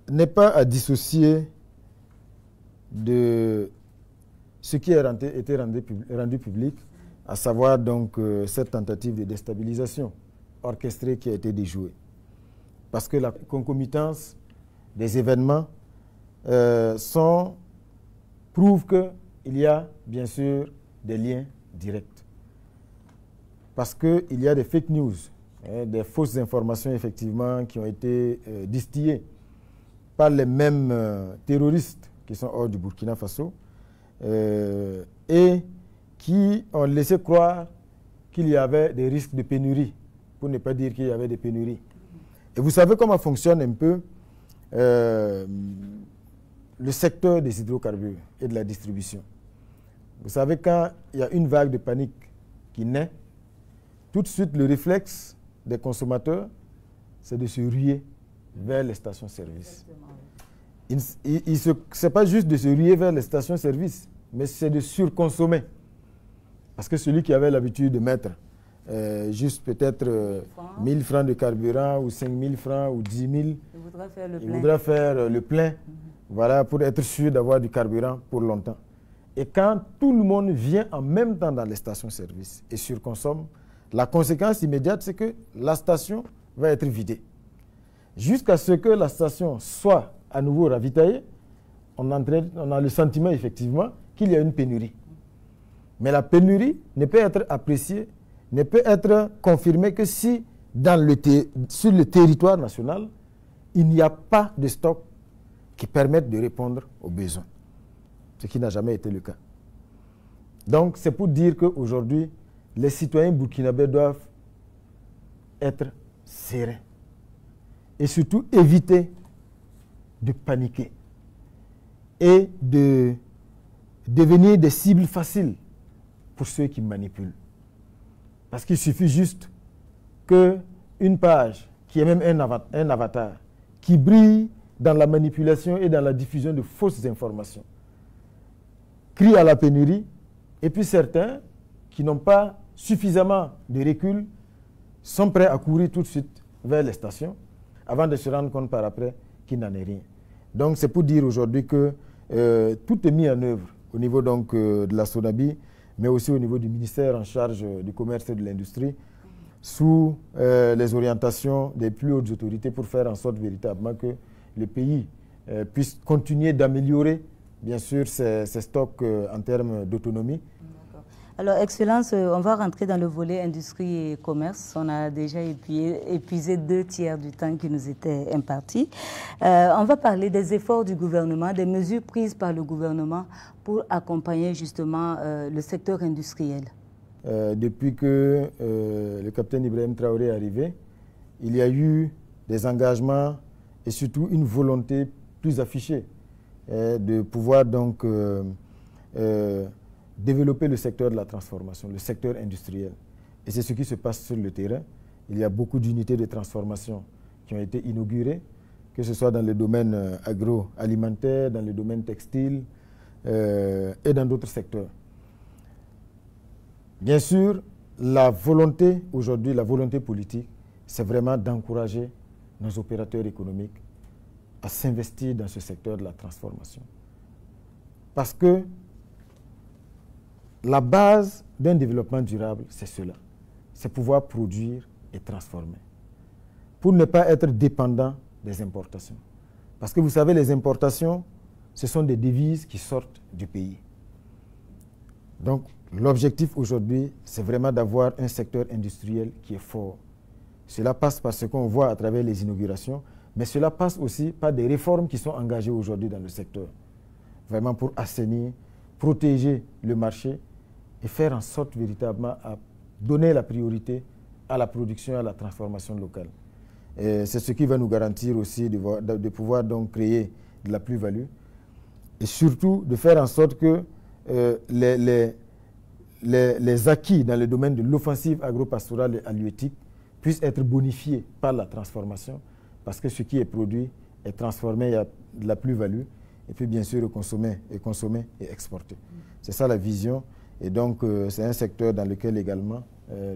n'est pas à dissocier de ce qui a été rendu public, à savoir donc cette tentative de déstabilisation orchestrée qui a été déjouée. Parce que la concomitance des événements prouve qu'il y a bien sûr des liens directs. Parce qu'il y a des fake news, des fausses informations effectivement qui ont été distillées par les mêmes terroristes qui sont hors du Burkina Faso et qui ont laissé croire qu'il y avait des risques de pénurie, pour ne pas dire qu'il y avait des pénuries. Et vous savez comment fonctionne un peu le secteur des hydrocarbures et de la distribution. Vous savez, quand il y a une vague de panique qui naît, tout de suite, le réflexe des consommateurs, c'est de se ruer vers les stations-service. Ce n'est pas juste de se ruer vers les stations-service, mais c'est de surconsommer. Parce que celui qui avait l'habitude de mettre juste peut-être 1000 francs de carburant ou 5000 francs ou 10 000, il voudra faire le plein, voilà, pour être sûr d'avoir du carburant pour longtemps. Et quand tout le monde vient en même temps dans les stations-service et surconsomme, la conséquence immédiate, c'est que la station va être vidée. Jusqu'à ce que la station soit à nouveau ravitaillée, on a le sentiment effectivement qu'il y a une pénurie. Mais la pénurie ne peut être appréciée, ne peut être confirmée que si sur le territoire national, il n'y a pas de stock qui permette de répondre aux besoins. Ce qui n'a jamais été le cas. Donc c'est pour dire qu'aujourd'hui, les citoyens burkinabés doivent être sereins et surtout éviter de paniquer et de devenir des cibles faciles pour ceux qui manipulent. Parce qu'il suffit juste qu'une page, qui est même un avatar, qui brille dans la manipulation et dans la diffusion de fausses informations, crie à la pénurie, et puis certains qui n'ont pas suffisamment de recul sont prêts à courir tout de suite vers les stations avant de se rendre compte par après qu'il n'en est rien. Donc c'est pour dire aujourd'hui que tout est mis en œuvre au niveau donc, de la SONABI, mais aussi au niveau du ministère en charge du commerce et de l'industrie, sous les orientations des plus hautes autorités pour faire en sorte véritablement que le pays puisse continuer d'améliorer bien sûr ses stocks en termes d'autonomie. Alors, Excellence, on va rentrer dans le volet industrie et commerce. On a déjà épuisé 2/3 du temps qui nous était imparti. On va parler des efforts du gouvernement, des mesures prises par le gouvernement pour accompagner justement le secteur industriel. Depuis que le capitaine Ibrahim Traoré est arrivé, il y a eu des engagements et surtout une volonté plus affichée de pouvoir donc développer le secteur de la transformation, le secteur industriel. Et c'est ce qui se passe sur le terrain. Il y a beaucoup d'unités de transformation qui ont été inaugurées, que ce soit dans le domaine agroalimentaire, dans le domaine textile et dans d'autres secteurs. Bien sûr, la volonté aujourd'hui, la volonté politique, c'est vraiment d'encourager nos opérateurs économiques à s'investir dans ce secteur de la transformation. Parce que la base d'un développement durable, c'est cela. C'est pouvoir produire et transformer. pour ne pas être dépendant des importations. Parce que vous savez, les importations, ce sont des devises qui sortent du pays. Donc, l'objectif aujourd'hui, c'est vraiment d'avoir un secteur industriel qui est fort. Cela passe par ce qu'on voit à travers les inaugurations, mais cela passe aussi par des réformes qui sont engagées aujourd'hui dans le secteur. Vraiment pour assainir, protéger le marché et faire en sorte véritablement à donner la priorité à la production et à la transformation locale. C'est ce qui va nous garantir aussi de pouvoir donc créer de la plus-value et surtout de faire en sorte que les acquis dans le domaine de l'offensive agro-pastorale et halieutique puissent être bonifiés par la transformation parce que ce qui est produit est transformé, il y a de la plus-value et puis bien sûr consommer et exporter. C'est ça la vision et donc c'est un secteur dans lequel également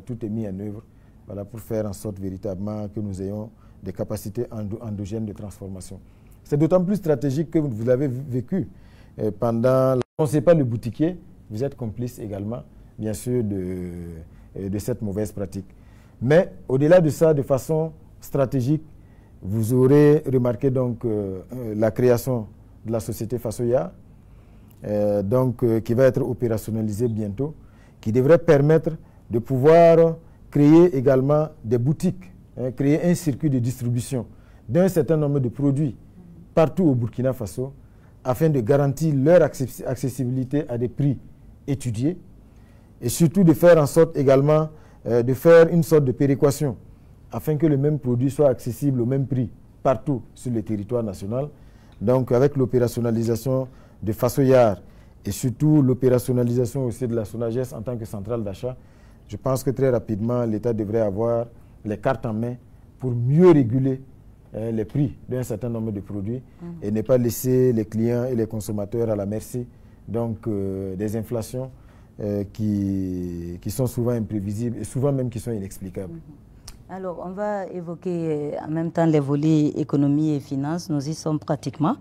tout est mis en œuvre. Voilà, pour faire en sorte véritablement que nous ayons des capacités endogènes de transformation. C'est d'autant plus stratégique que vous l'avez vécu pendant... On ne sait pas le boutiquier, vous êtes complice également, bien sûr, de cette mauvaise pratique. Mais au-delà de ça, de façon stratégique, vous aurez remarqué donc la création de la société Fasoya, qui va être opérationnalisée bientôt, qui devrait permettre de pouvoir créer également des boutiques, créer un circuit de distribution d'un certain nombre de produits partout au Burkina Faso afin de garantir leur accessibilité à des prix étudiés et surtout de faire en sorte également de faire une sorte de péréquation afin que le même produit soit accessible au même prix partout sur le territoire national. Donc avec l'opérationnalisation de Fasoyar et surtout l'opérationnalisation aussi de la SONAGES en tant que centrale d'achat, je pense que très rapidement, l'État devrait avoir les cartes en main pour mieux réguler les prix d'un certain nombre de produits et ne pas laisser les clients et les consommateurs à la merci donc, des inflations qui sont souvent imprévisibles et souvent même qui sont inexplicables. Alors, on va évoquer en même temps les volets économie et finances. Nous y sommes pratiquement.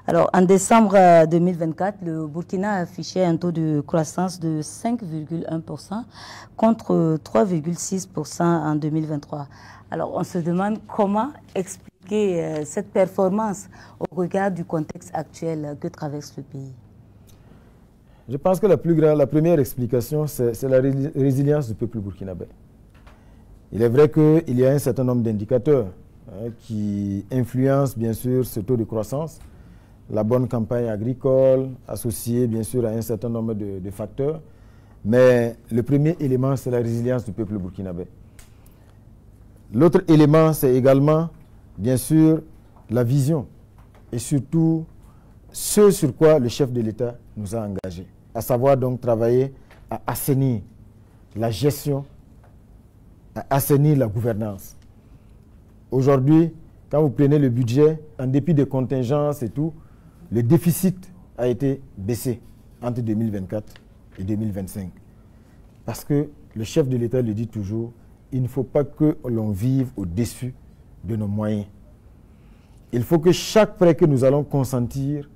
Alors, en décembre 2024, le Burkina a affiché un taux de croissance de 5,1% contre 3,6% en 2023. Alors, on se demande comment expliquer cette performance au regard du contexte actuel que traverse le pays. Je pense que la première explication, c'est la résilience du peuple burkinabé. Il est vrai qu'il y a un certain nombre d'indicateurs qui influencent bien sûr ce taux de croissance, la bonne campagne agricole associée bien sûr à un certain nombre de facteurs, mais le premier élément c'est la résilience du peuple burkinabé. L'autre élément c'est également bien sûr la vision et surtout ce sur quoi le chef de l'État nous a engagés, à savoir donc travailler à assainir la gestion, à assainir la gouvernance. Aujourd'hui, quand vous prenez le budget, en dépit des contingences et tout, le déficit a été baissé entre 2024 et 2025. Parce que le chef de l'État le dit toujours, il ne faut pas que l'on vive au-dessus de nos moyens. Il faut que chaque prêt que nous allons consentir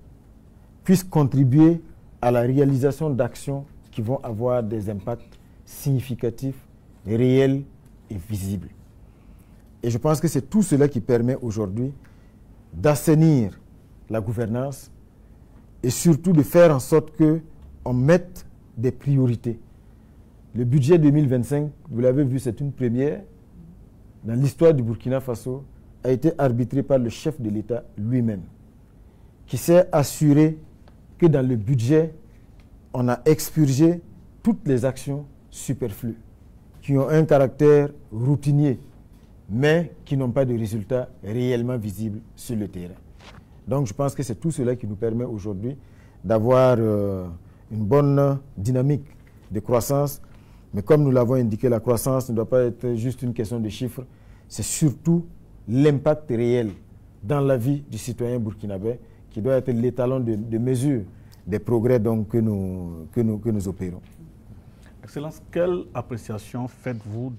puisse contribuer à la réalisation d'actions qui vont avoir des impacts significatifs, réels et visible. Et je pense que c'est tout cela qui permet aujourd'hui d'assainir la gouvernance et surtout de faire en sorte qu'on mette des priorités. Le budget 2025, vous l'avez vu, c'est une première dans l'histoire du Burkina Faso, a été arbitré par le chef de l'État lui-même, qui s'est assuré que dans le budget, on a expurgé toutes les actions superflues qui ont un caractère routinier, mais qui n'ont pas de résultats réellement visibles sur le terrain. Donc je pense que c'est tout cela qui nous permet aujourd'hui d'avoir une bonne dynamique de croissance. Mais comme nous l'avons indiqué, la croissance ne doit pas être juste une question de chiffres, c'est surtout l'impact réel dans la vie du citoyen burkinabé qui doit être l'étalon de mesure des progrès donc, que nous opérons. Excellence, quelle appréciation faites-vous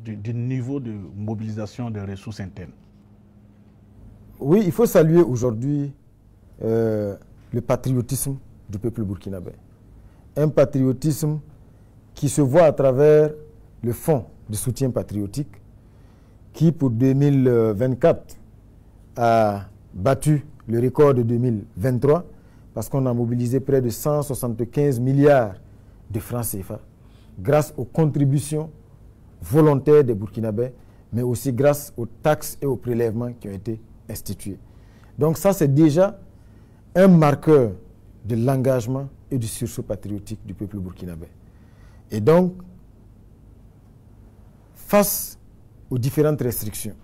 du niveau de mobilisation des ressources internes? Oui, il faut saluer aujourd'hui le patriotisme du peuple burkinabé. Un patriotisme qui se voit à travers le fonds de soutien patriotique qui pour 2024 a battu le record de 2023 parce qu'on a mobilisé près de 175 milliards de francs CFA grâce aux contributions volontaires des Burkinabés, mais aussi grâce aux taxes et aux prélèvements qui ont été institués. Donc ça, c'est déjà un marqueur de l'engagement et du sursaut patriotique du peuple burkinabé. Et donc, face aux différentes restrictions,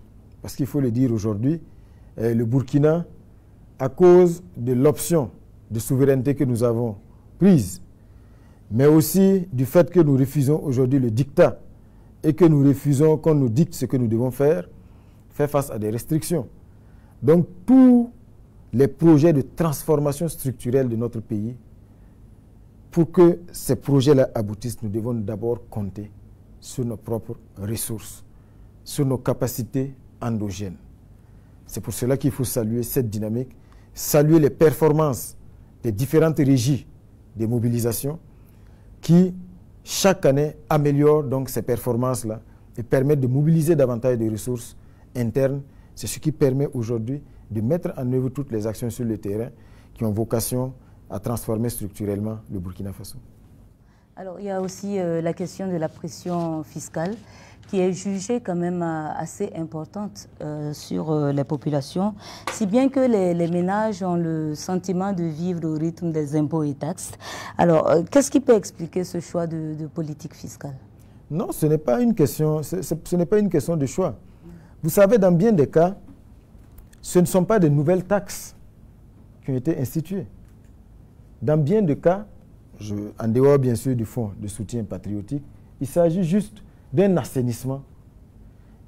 parce qu'il faut le dire aujourd'hui, le Burkina, à cause de l'option de souveraineté que nous avons prise, mais aussi du fait que nous refusons aujourd'hui le dictat et que nous refusons qu'on nous dicte ce que nous devons faire, fait face à des restrictions. Donc, tous les projets de transformation structurelle de notre pays, pour que ces projets-là aboutissent, nous devons d'abord compter sur nos propres ressources, sur nos capacités endogènes. C'est pour cela qu'il faut saluer cette dynamique, saluer les performances des différentes régies des mobilisations qui, chaque année, améliorent donc ces performances-là et permettent de mobiliser davantage de ressources internes. C'est ce qui permet aujourd'hui de mettre en œuvre toutes les actions sur le terrain qui ont vocation à transformer structurellement le Burkina Faso. Alors, il y a aussi la question de la pression fiscale qui est jugée quand même assez importante sur les populations, si bien que les ménages ont le sentiment de vivre au rythme des impôts et taxes. Alors, qu'est-ce qui peut expliquer ce choix de politique fiscale? Non, ce n'est pas une question, ce n'est pas une question de choix. Vous savez, dans bien des cas, ce ne sont pas de nouvelles taxes qui ont été instituées. Dans bien de cas, en dehors bien sûr du fonds de soutien patriotique, il s'agit juste d'un assainissement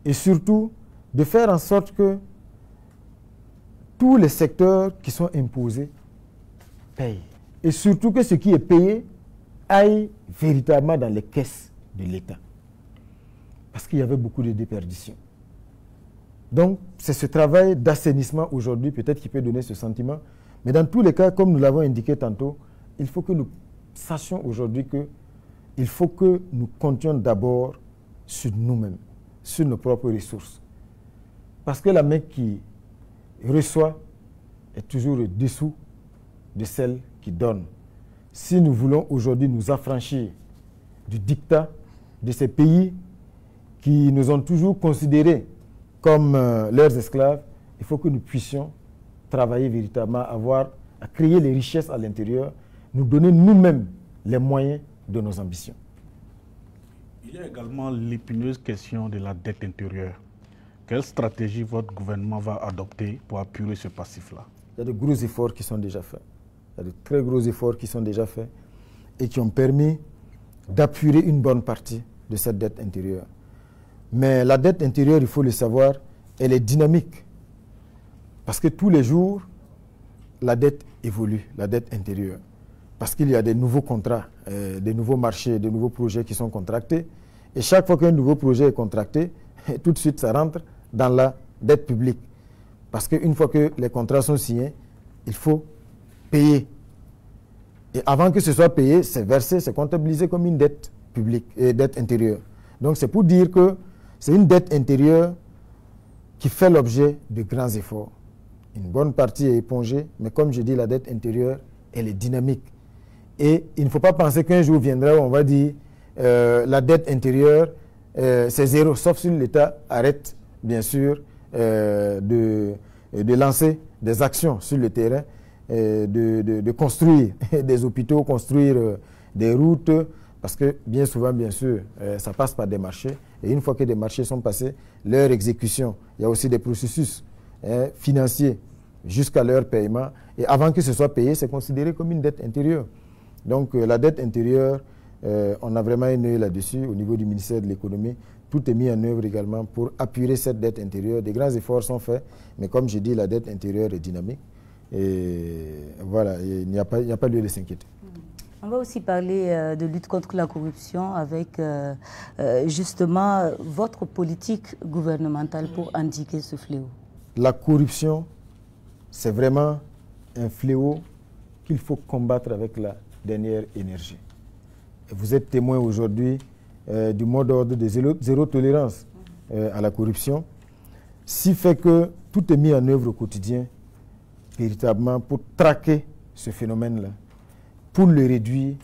et surtout de faire en sorte que tous les secteurs qui sont imposés payent. Et surtout que ce qui est payé aille véritablement dans les caisses de l'État. Parce qu'il y avait beaucoup de déperditions. Donc, c'est ce travail d'assainissement aujourd'hui peut-être qui peut donner ce sentiment. Mais dans tous les cas, comme nous l'avons indiqué tantôt, il faut que nous sachions aujourd'hui qu'il faut que nous comptions d'abord sur nous-mêmes, sur nos propres ressources. Parce que la main qui reçoit est toujours au-dessous de celle qui donne. Si nous voulons aujourd'hui nous affranchir du dictat de ces pays qui nous ont toujours considérés comme leurs esclaves, il faut que nous puissions travailler véritablement, à créer les richesses à l'intérieur, nous donner nous-mêmes les moyens de nos ambitions. Il y a également l'épineuse question de la dette intérieure. Quelle stratégie votre gouvernement va adopter pour apurer ce passif-là? Il y a de gros efforts qui sont déjà faits. Il y a de très gros efforts qui sont déjà faits et qui ont permis d'apurer une bonne partie de cette dette intérieure. Mais la dette intérieure, il faut le savoir, elle est dynamique. Parce que tous les jours, la dette évolue, la dette intérieure. Parce qu'il y a des nouveaux contrats, des nouveaux marchés, des nouveaux projets qui sont contractés. Et chaque fois qu'un nouveau projet est contracté, tout de suite, ça rentre dans la dette publique. Parce qu'une fois que les contrats sont signés, il faut payer. Et avant que ce soit payé, c'est versé, c'est comptabilisé comme une dette publique et dette intérieure. Donc c'est pour dire que c'est une dette intérieure qui fait l'objet de grands efforts. Une bonne partie est épongée, mais comme je dis, la dette intérieure, elle est dynamique. Et il ne faut pas penser qu'un jour viendra où on va dire la dette intérieure, c'est zéro, sauf si l'État arrête, bien sûr, de lancer des actions sur le terrain, de construire des hôpitaux, construire des routes, parce que bien souvent, bien sûr, ça passe par des marchés. Et une fois que des marchés sont passés, leur exécution, il y a aussi des processus financiers jusqu'à leur paiement. Et avant que ce soit payé, c'est considéré comme une dette intérieure. Donc la dette intérieure, on a vraiment un œil là-dessus au niveau du ministère de l'économie. Tout est mis en œuvre également pour apurer cette dette intérieure. Des grands efforts sont faits, mais comme je dis, la dette intérieure est dynamique. Et voilà, il n'y a pas lieu de s'inquiéter. On va aussi parler de lutte contre la corruption avec justement votre politique gouvernementale pour endiguer ce fléau. La corruption, c'est vraiment un fléau qu'il faut combattre avec la dernière énergie. Et vous êtes témoin aujourd'hui du mot d'ordre de zéro tolérance à la corruption, si fait que tout est mis en œuvre au quotidien, véritablement, pour traquer ce phénomène-là, pour le réduire,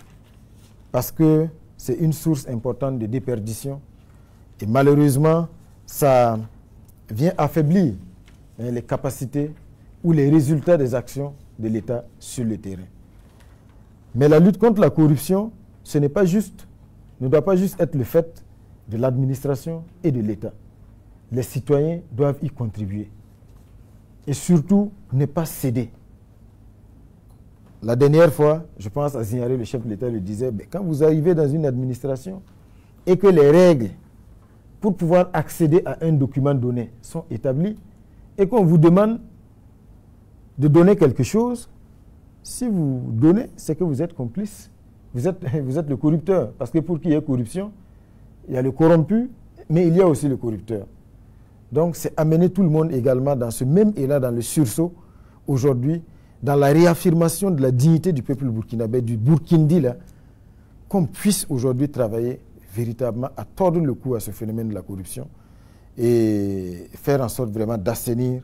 parce que c'est une source importante de déperdition. Et malheureusement, ça vient affaiblir les capacités ou les résultats des actions de l'État sur le terrain. Mais la lutte contre la corruption, ce n'est pas juste, ne doit pas juste être le fait de l'administration et de l'État. Les citoyens doivent y contribuer. Et surtout, ne pas céder. La dernière fois, je pense à Zignaré, le chef de l'État, le disait, quand vous arrivez dans une administration et que les règles pour pouvoir accéder à un document donné sont établies et qu'on vous demande de donner quelque chose, si vous donnez, c'est que vous êtes complice. Vous êtes le corrupteur. Parce que pour qu'il y ait corruption, il y a le corrompu, mais il y a aussi le corrupteur. Donc c'est amener tout le monde également dans ce même élan, dans le sursaut, aujourd'hui, dans la réaffirmation de la dignité du peuple burkinabé, du Burkindi, là, qu'on puisse aujourd'hui travailler véritablement à tordre le cou à ce phénomène de la corruption et faire en sorte vraiment d'assainir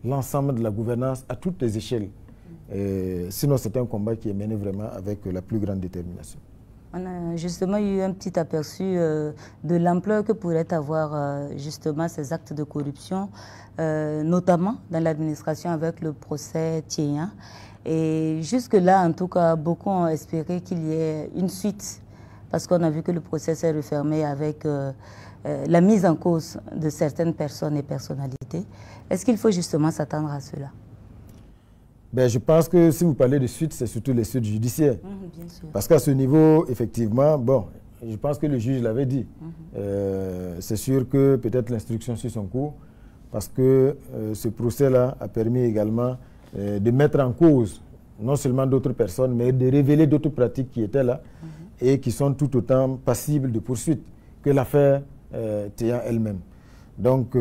l'ensemble de la gouvernance à toutes les échelles. Sinon, c'est un combat qui est mené vraiment avec la plus grande détermination. On a justement eu un petit aperçu de l'ampleur que pourraient avoir justement ces actes de corruption, notamment dans l'administration avec le procès Théa. Et jusque-là, en tout cas, beaucoup ont espéré qu'il y ait une suite, parce qu'on a vu que le procès s'est refermé avec la mise en cause de certaines personnes et personnalités. Est-ce qu'il faut justement s'attendre à cela? Je pense que si vous parlez de suite, c'est surtout les suites judiciaires. Bien sûr. Parce qu'à ce niveau, effectivement, je pense que le juge l'avait dit. C'est sûr que peut-être l'instruction suit son cours, parce que ce procès-là a permis également de mettre en cause non seulement d'autres personnes, mais de révéler d'autres pratiques qui étaient là et qui sont tout autant passibles de poursuite que l'affaire Théa elle-même. Donc,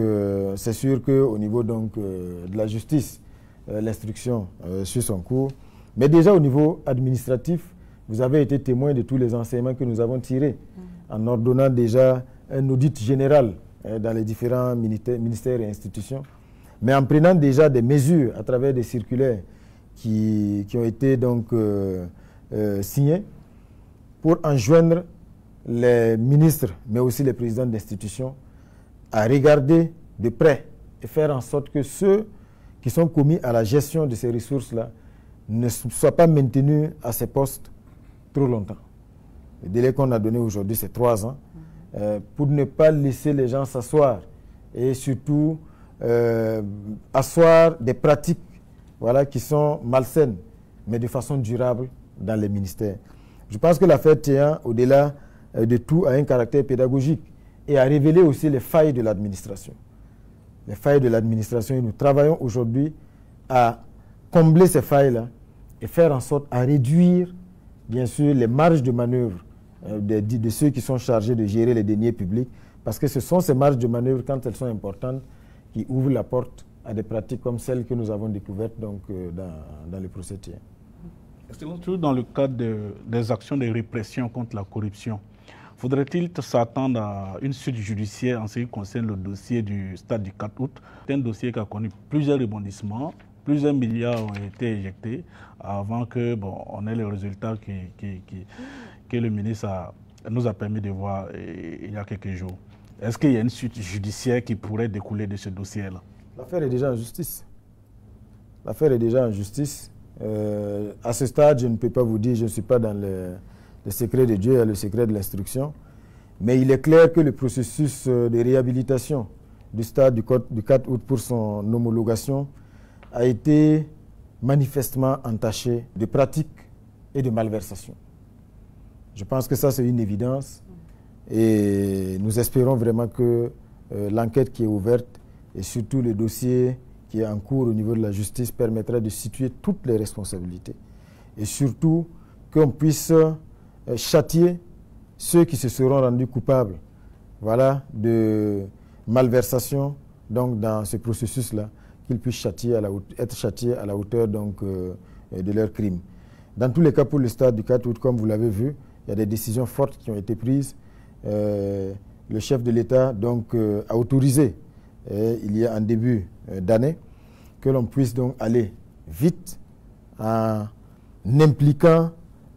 c'est sûr qu'au niveau de la justice, l'instruction suit son cours. Mais déjà au niveau administratif, vous avez été témoin de tous les enseignements que nous avons tirés en ordonnant déjà un audit général dans les différents ministères et institutions, mais en prenant déjà des mesures à travers des circulaires qui ont été signées pour enjoindre les ministres, mais aussi les présidents d'institutions, à regarder de près et faire en sorte que ceux qui sont commis à la gestion de ces ressources-là ne soient pas maintenus à ces postes trop longtemps. Le délai qu'on a donné aujourd'hui, c'est 3 ans, pour ne pas laisser les gens s'asseoir et surtout asseoir des pratiques qui sont malsaines, mais de façon durable dans les ministères. Je pense que l'affaire Théa, au-delà de tout, a un caractère pédagogique et a révélé aussi les failles de l'administration. Les failles de l'administration, et nous travaillons aujourd'hui à combler ces failles-là et faire en sorte à réduire, bien sûr, les marges de manœuvre de ceux qui sont chargés de gérer les deniers publics, parce que ce sont ces marges de manœuvre, quand elles sont importantes, qui ouvrent la porte à des pratiques comme celles que nous avons découvertes dans le procès Théa. Toujours dans le cadre des actions de répression contre la corruption, faudrait-il s'attendre à une suite judiciaire en ce qui concerne le dossier du stade du 4 août? C'est un dossier qui a connu plusieurs rebondissements, plusieurs milliards ont été éjectés avant que on ait les résultats que le ministre nous a permis de voir il y a quelques jours. Est-ce qu'il y a une suite judiciaire qui pourrait découler de ce dossier-là? L'affaire est déjà en justice. L'affaire est déjà en justice. À ce stade, je ne peux pas vous dire, je ne suis pas dans le secret de Dieu et le secret de l'instruction. Mais il est clair que le processus de réhabilitation du stade du 4 août pour son homologation a été manifestement entaché de pratiques et de malversations. Je pense que ça, c'est une évidence. Et nous espérons vraiment que l'enquête qui est ouverte et surtout le dossier qui est en cours au niveau de la justice permettra de situer toutes les responsabilités. Et surtout qu'on puisse châtier ceux qui se seront rendus coupables de malversation dans ce processus-là, qu'ils puissent être châtiés à la hauteur de leurs crimes. Dans tous les cas, pour le stade du 4 août, comme vous l'avez vu, il y a des décisions fortes qui ont été prises. le chef de l'État donc a autorisé il y a un début d'année que l'on puisse donc aller vite en impliquant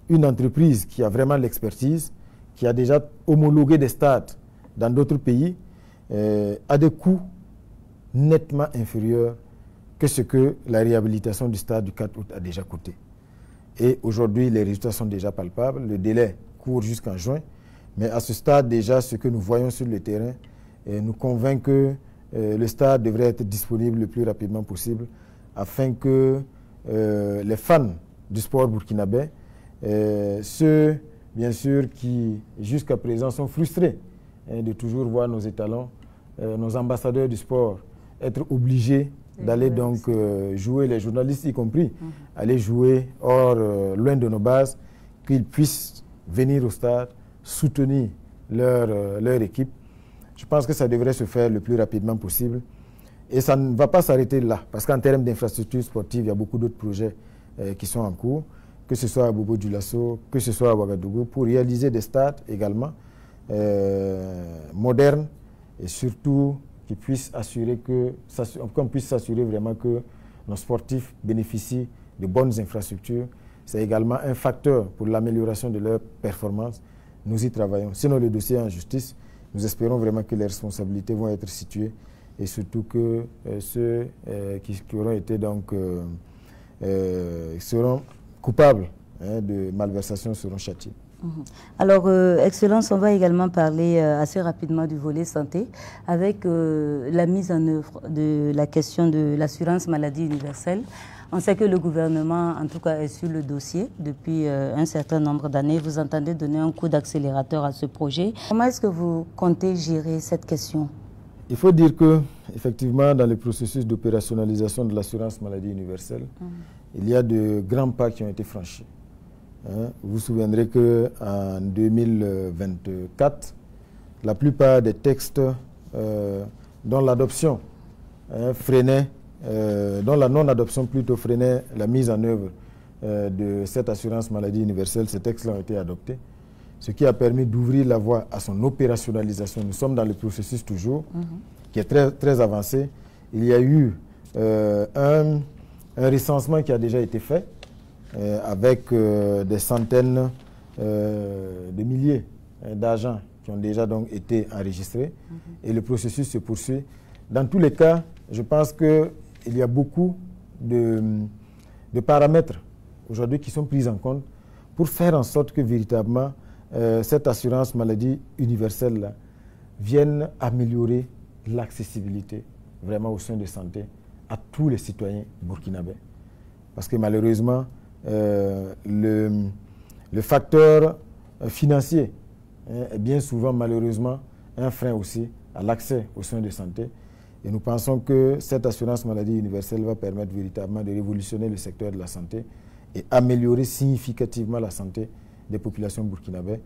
une entreprise qui a vraiment l'expertise, qui a déjà homologué des stades dans d'autres pays, à des coûts nettement inférieurs que ce que la réhabilitation du stade du 4 août a déjà coûté. Et aujourd'hui, les résultats sont déjà palpables. Le délai court jusqu'en juin. Mais à ce stade, déjà, ce que nous voyons sur le terrain nous convainc que le stade devrait être disponible le plus rapidement possible afin que les fans du sport burkinabé, ceux, bien sûr, qui jusqu'à présent sont frustrés de toujours voir nos étalons, nos ambassadeurs du sport, être obligés d'aller donc jouer, les journalistes y compris, aller jouer hors, loin de nos bases, qu'ils puissent venir au stade, soutenir leur équipe. Je pense que ça devrait se faire le plus rapidement possible. Et ça ne va pas s'arrêter là, parce qu'en termes d'infrastructures sportives, il y a beaucoup d'autres projets qui sont en cours, que ce soit à Bobo-Dioulasso, que ce soit à Ouagadougou, pour réaliser des stades également modernes et surtout qu'on puisse s'assurer vraiment que nos sportifs bénéficient de bonnes infrastructures. C'est également un facteur pour l'amélioration de leur performance. Nous y travaillons. Sinon, le dossier est en justice. Nous espérons vraiment que les responsabilités vont être situées et surtout que ceux qui auront été donc seront coupables de malversation seront châtiés. Alors, Excellence, on va également parler assez rapidement du volet santé avec la mise en œuvre de la question de l'assurance maladie universelle. On sait que le gouvernement, en tout cas, est sur le dossier depuis un certain nombre d'années. Vous entendez donner un coup d'accélérateur à ce projet. Comment est-ce que vous comptez gérer cette question? Il faut dire que, effectivement, dans le processus d'opérationnalisation de l'assurance maladie universelle, il y a de grands pas qui ont été franchis. Vous vous souviendrez qu'en 2024, la plupart des textes dont l'adoption freinait, dont la non-adoption plutôt freinait la mise en œuvre de cette assurance maladie universelle, ces textes-là ont été adoptés, ce qui a permis d'ouvrir la voie à son opérationnalisation. Nous sommes dans le processus toujours, qui est très, très avancé. Il y a eu un recensement qui a déjà été fait, avec des centaines de milliers d'agents qui ont déjà donc été enregistrés et le processus se poursuit. Dans tous les cas, je pense qu'il y a beaucoup de paramètres aujourd'hui qui sont pris en compte pour faire en sorte que véritablement cette assurance maladie universelle là, vienne améliorer l'accessibilité vraiment aux soins de santé à tous les citoyens burkinabés. Parce que malheureusement, le facteur financier est bien souvent malheureusement un frein aussi à l'accès aux soins de santé. Et nous pensons que cette assurance maladie universelle va permettre véritablement de révolutionner le secteur de la santé et améliorer significativement la santé des populations burkinabées.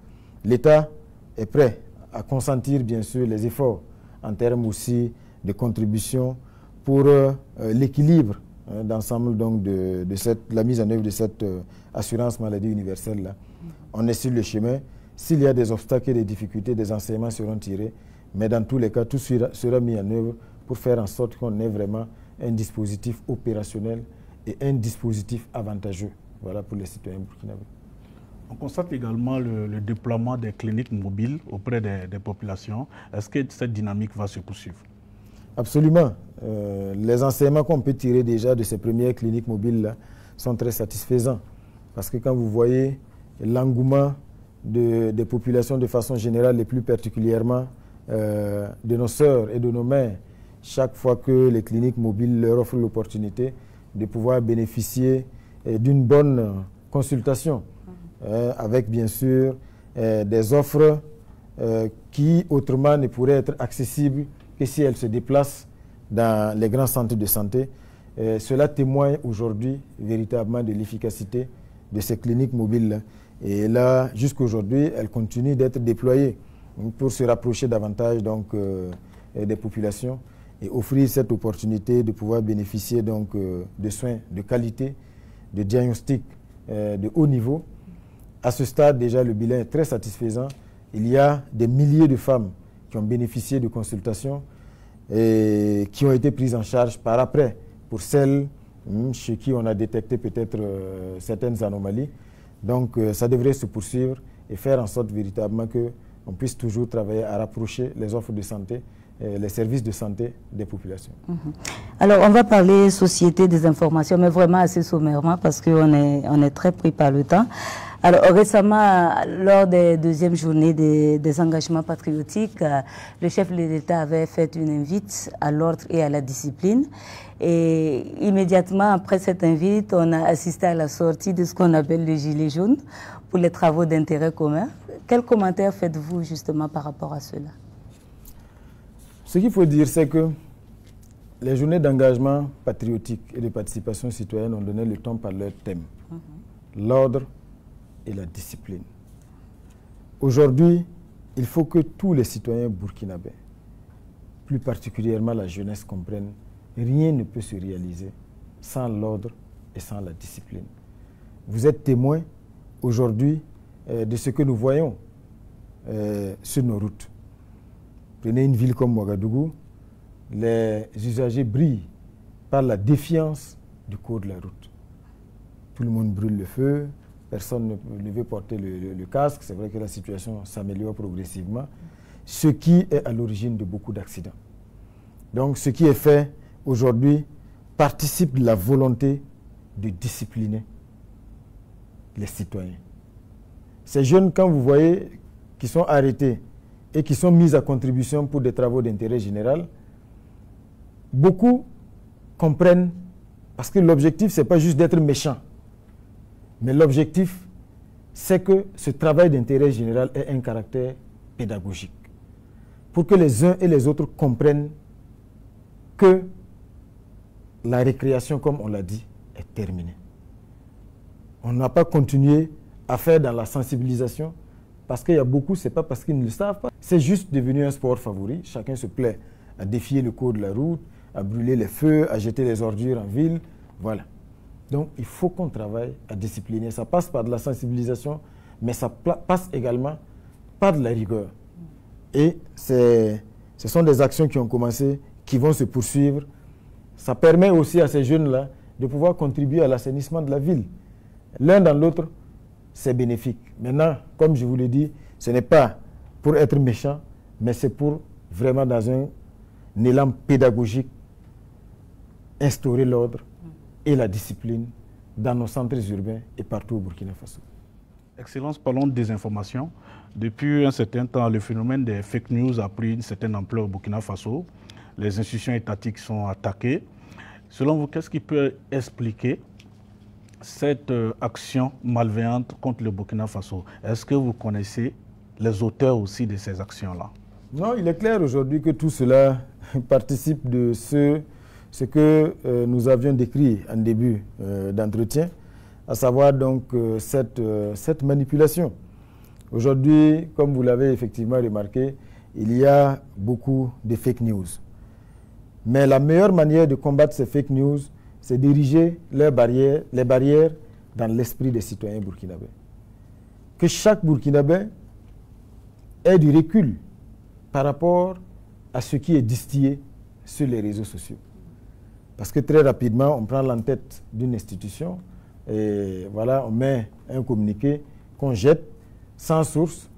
L'État est prêt à consentir bien sûr les efforts en termes aussi de contribution pour l'équilibre d'ensemble donc de la mise en œuvre de cette assurance maladie universelle là. On est sur le chemin. S'il y a des obstacles et des difficultés, des enseignements seront tirés. Mais dans tous les cas, tout sera mis en œuvre pour faire en sorte qu'on ait vraiment un dispositif opérationnel et un dispositif avantageux, voilà, pour les citoyens burkinabés. On constate également le déploiement des cliniques mobiles auprès des populations. Est-ce que cette dynamique va se poursuivre? Absolument. Les enseignements qu'on peut tirer déjà de ces premières cliniques mobiles-là sont très satisfaisants. Parce que quand vous voyez l'engouement des populations de façon générale, et plus particulièrement de nos sœurs et de nos mères, chaque fois que les cliniques mobiles leur offrent l'opportunité de pouvoir bénéficier d'une bonne consultation, avec bien sûr des offres qui autrement ne pourraient être accessibles que si elles se déplacent dans les grands centres de santé. Cela témoigne aujourd'hui véritablement de l'efficacité de ces cliniques mobiles. Et là, jusqu'à aujourd'hui, elles continuent d'être déployées pour se rapprocher davantage donc, des populations et offrir cette opportunité de pouvoir bénéficier donc, de soins de qualité, de diagnostics de haut niveau. À ce stade, déjà, le bilan est très satisfaisant. Il y a des milliers de femmes qui ont bénéficié de consultations et qui ont été prises en charge par après pour celles chez qui on a détecté peut-être certaines anomalies. Donc ça devrait se poursuivre et faire en sorte véritablement qu'on puisse toujours travailler à rapprocher les offres de santé, les services de santé des populations. Alors on va parler société des informations, mais vraiment assez sommairement parce qu'on est très pris par le temps. Alors récemment, lors des deuxièmes journées des engagements patriotiques, le chef de l'État avait fait une invite à l'ordre et à la discipline. Et immédiatement après cette invite, on a assisté à la sortie de ce qu'on appelle le gilet jaune pour les travaux d'intérêt commun. Quel commentaire faites-vous justement par rapport à cela? Ce qu'il faut dire, c'est que les journées d'engagement patriotique et de participation citoyenne ont donné le temps par leur thème. L'ordre et la discipline. Aujourd'hui, il faut que tous les citoyens burkinabés, plus particulièrement la jeunesse, comprennent rien ne peut se réaliser sans l'ordre et sans la discipline. Vous êtes témoins aujourd'hui de ce que nous voyons sur nos routes. Prenez une ville comme Ouagadougou, les usagers brillent par la défiance du code de la route. Tout le monde brûle le feu, personne ne veut porter le casque. C'est vrai que la situation s'améliore progressivement, ce qui est à l'origine de beaucoup d'accidents. Donc ce qui est fait aujourd'hui participe de la volonté de discipliner les citoyens. Ces jeunes, quand vous voyez, qui sont arrêtés et qui sont mis à contribution pour des travaux d'intérêt général, beaucoup comprennent, parce que l'objectif, ce n'est pas juste d'être méchant, mais l'objectif, c'est que ce travail d'intérêt général ait un caractère pédagogique, pour que les uns et les autres comprennent que la récréation, comme on l'a dit, est terminée. On n'a pas continué à faire dans la sensibilisation, parce qu'il y a beaucoup, ce n'est pas parce qu'ils ne le savent pas. C'est juste devenu un sport favori. Chacun se plaît à défier le code de la route, à brûler les feux, à jeter les ordures en ville. Voilà. Donc, il faut qu'on travaille à discipliner. Ça passe par de la sensibilisation, mais ça passe également par de la rigueur. Et ce sont des actions qui ont commencé, qui vont se poursuivre. Ça permet aussi à ces jeunes-là de pouvoir contribuer à l'assainissement de la ville. L'un dans l'autre, c'est bénéfique. Maintenant, comme je vous l'ai dit, ce n'est pas pour être méchant, mais c'est pour vraiment, dans un élan pédagogique, instaurer l'ordre et la discipline dans nos centres urbains et partout au Burkina Faso. Excellence, parlons de désinformation. Depuis un certain temps, le phénomène des fake news a pris une certaine ampleur au Burkina Faso. Les institutions étatiques sont attaquées. Selon vous, qu'est-ce qui peut expliquer cette action malveillante contre le Burkina Faso? Est-ce que vous connaissez les auteurs aussi de ces actions-là? Non, il est clair aujourd'hui que tout cela participe de ce que nous avions décrit en début d'entretien, à savoir donc cette manipulation. Aujourd'hui, comme vous l'avez effectivement remarqué, il y a beaucoup de fake news. Mais la meilleure manière de combattre ces fake news, c'est d'ériger les barrières dans l'esprit des citoyens burkinabés. Que chaque Burkinabé ait du recul par rapport à ce qui est distillé sur les réseaux sociaux. Parce que très rapidement, on prend l'entête d'une institution et voilà, on met un communiqué qu'on jette sans source.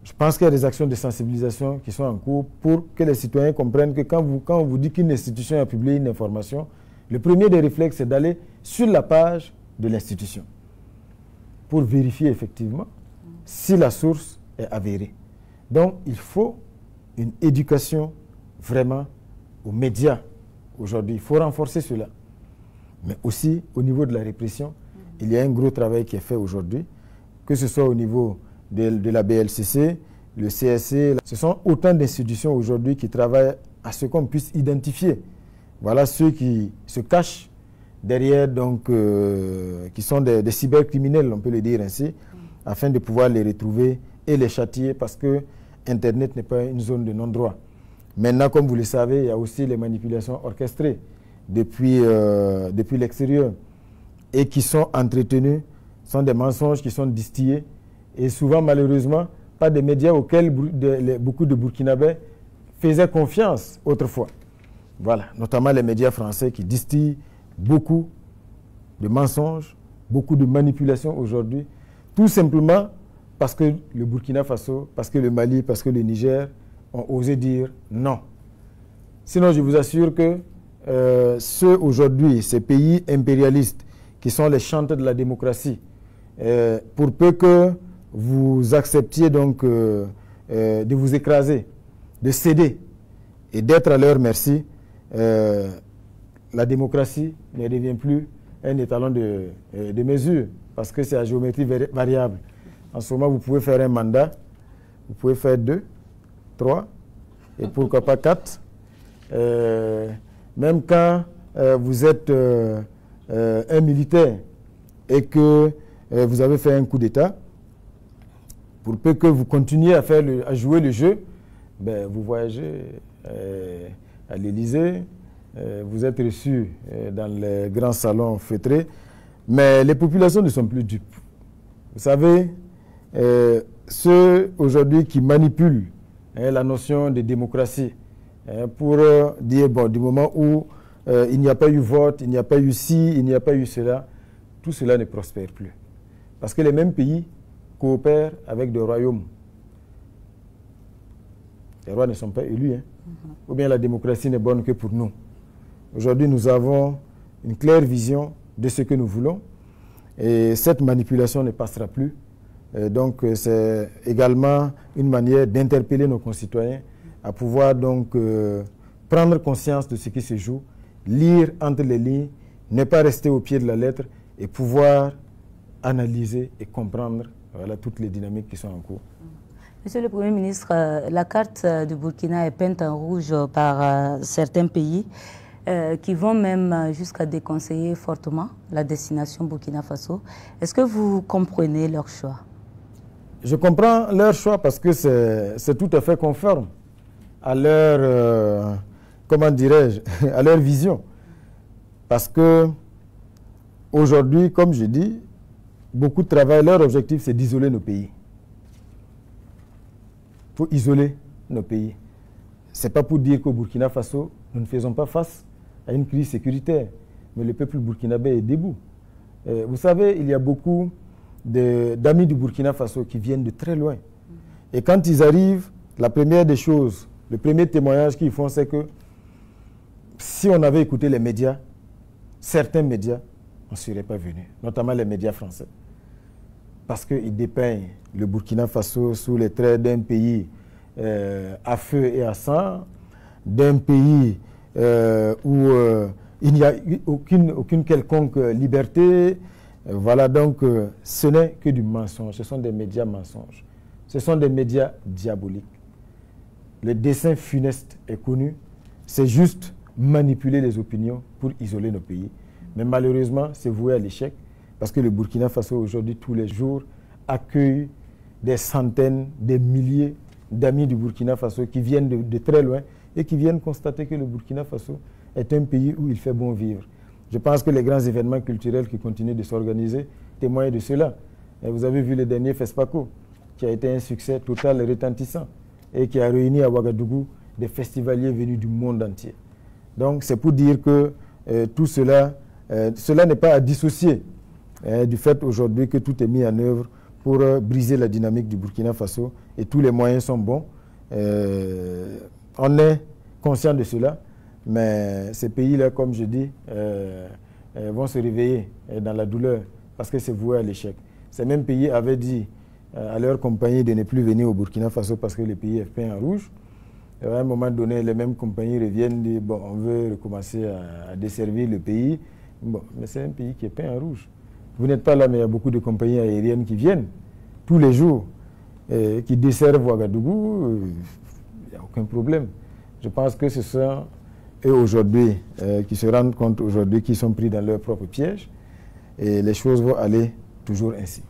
Je pense qu'il y a des actions de sensibilisation qui sont en cours pour que les citoyens comprennent que quand on vous dit qu'une institution a publié une information, le premier des réflexes, c'est d'aller sur la page de l'institution pour vérifier effectivement si la source est avérée. Donc, il faut une éducation vraiment aux médias aujourd'hui. Il faut renforcer cela. Mais aussi, au niveau de la répression, il y a un gros travail qui est fait aujourd'hui, que ce soit au niveau de la BLCC, le CSC. Ce sont autant d'institutions aujourd'hui qui travaillent à ce qu'on puisse identifier. Voilà ceux qui se cachent derrière, donc, qui sont des cybercriminels, on peut le dire ainsi, afin de pouvoir les retrouver et les châtier, parce que Internet n'est pas une zone de non-droit. Maintenant, comme vous le savez, il y a aussi les manipulations orchestrées depuis l'extérieur et qui sont entretenues, sont des mensonges qui sont distillés. Et souvent, malheureusement, pas des médias auxquels beaucoup de Burkinabés faisaient confiance autrefois. Voilà, notamment les médias français qui distillent beaucoup de mensonges, beaucoup de manipulations aujourd'hui, tout simplement parce que le Burkina Faso, parce que le Mali, parce que le Niger ont osé dire non. Sinon, je vous assure que ceux aujourd'hui, ces pays impérialistes qui sont les chanteurs de la démocratie, pour peu que vous acceptiez donc de vous écraser, de céder et d'être à leur merci, la démocratie ne devient plus un étalon de mesure parce que c'est à géométrie variable. En ce moment, vous pouvez faire un mandat, vous pouvez faire 2, 3 et pourquoi pas 4. Même quand vous êtes un militaire et que vous avez fait un coup d'État, pour peu que vous continuiez à jouer le jeu, ben, vous voyagez à l'Élysée, vous êtes reçu dans les grands salons feutrés, mais les populations ne sont plus dupes. Vous savez, ceux aujourd'hui qui manipulent la notion de démocratie pour dire, bon, du moment où il n'y a pas eu vote, il n'y a pas eu ci, il n'y a pas eu cela, tout cela ne prospère plus. Parce que les mêmes pays coopèrent avec des royaumes. Les rois ne sont pas élus, ou bien la démocratie n'est bonne que pour nous. Aujourd'hui, nous avons une claire vision de ce que nous voulons et cette manipulation ne passera plus. Donc, c'est également une manière d'interpeller nos concitoyens à pouvoir donc prendre conscience de ce qui se joue, lire entre les lignes, ne pas rester au pied de la lettre et pouvoir analyser et comprendre voilà, toutes les dynamiques qui sont en cours. Monsieur le Premier ministre, la carte du Burkina est peinte en rouge par certains pays qui vont même jusqu'à déconseiller fortement la destination Burkina Faso. Est-ce que vous comprenez leur choix? Je comprends leur choix parce que c'est tout à fait conforme à leur, comment dirais-je, à leur vision. Parce que aujourd'hui, comme je dis, beaucoup de travail, leur objectif c'est d'isoler nos pays. Il faut isoler nos pays. Ce n'est pas pour dire qu'au Burkina Faso, nous ne faisons pas face à une crise sécuritaire, mais le peuple burkinabé est debout. Vous savez, il y a beaucoup d'amis du Burkina Faso qui viennent de très loin. Et quand ils arrivent, la première des choses, le premier témoignage qu'ils font, c'est que si on avait écouté les médias, certains médias, on ne serait pas venus, notamment les médias français. Parce qu'ils dépeignent le Burkina Faso sous les traits d'un pays à feu et à sang, d'un pays où il n'y a aucune quelconque liberté. Voilà, donc ce n'est que du mensonge, ce sont des médias mensonges, ce sont des médias diaboliques. Le dessein funeste est connu, c'est juste manipuler les opinions pour isoler nos pays. Mais malheureusement, c'est voué à l'échec parce que le Burkina Faso aujourd'hui, tous les jours, accueille des centaines, des milliers d'amis du Burkina Faso qui viennent de très loin et qui viennent constater que le Burkina Faso est un pays où il fait bon vivre. Je pense que les grands événements culturels qui continuent de s'organiser témoignent de cela. Et vous avez vu le dernier FESPACO, qui a été un succès total et retentissant et qui a réuni à Ouagadougou des festivaliers venus du monde entier. Donc c'est pour dire que tout cela, cela n'est pas à dissocier du fait aujourd'hui que tout est mis en œuvre pour briser la dynamique du Burkina Faso et tous les moyens sont bons. On est conscient de cela, mais ces pays-là, comme je dis, vont se réveiller dans la douleur parce que c'est voué à l'échec. Ces mêmes pays avaient dit à leur compagnie de ne plus venir au Burkina Faso parce que le pays est peint en rouge. Et à un moment donné, les mêmes compagnies reviennent dire bon, on veut recommencer à desservir le pays. Bon, mais c'est un pays qui est peint en rouge. Vous n'êtes pas là, mais il y a beaucoup de compagnies aériennes qui viennent tous les jours, qui desservent Ouagadougou. Il n'y a aucun problème. Je pense que ce sont eux aujourd'hui qui se rendent compte aujourd'hui qu'ils sont pris dans leur propre piège et les choses vont aller toujours ainsi.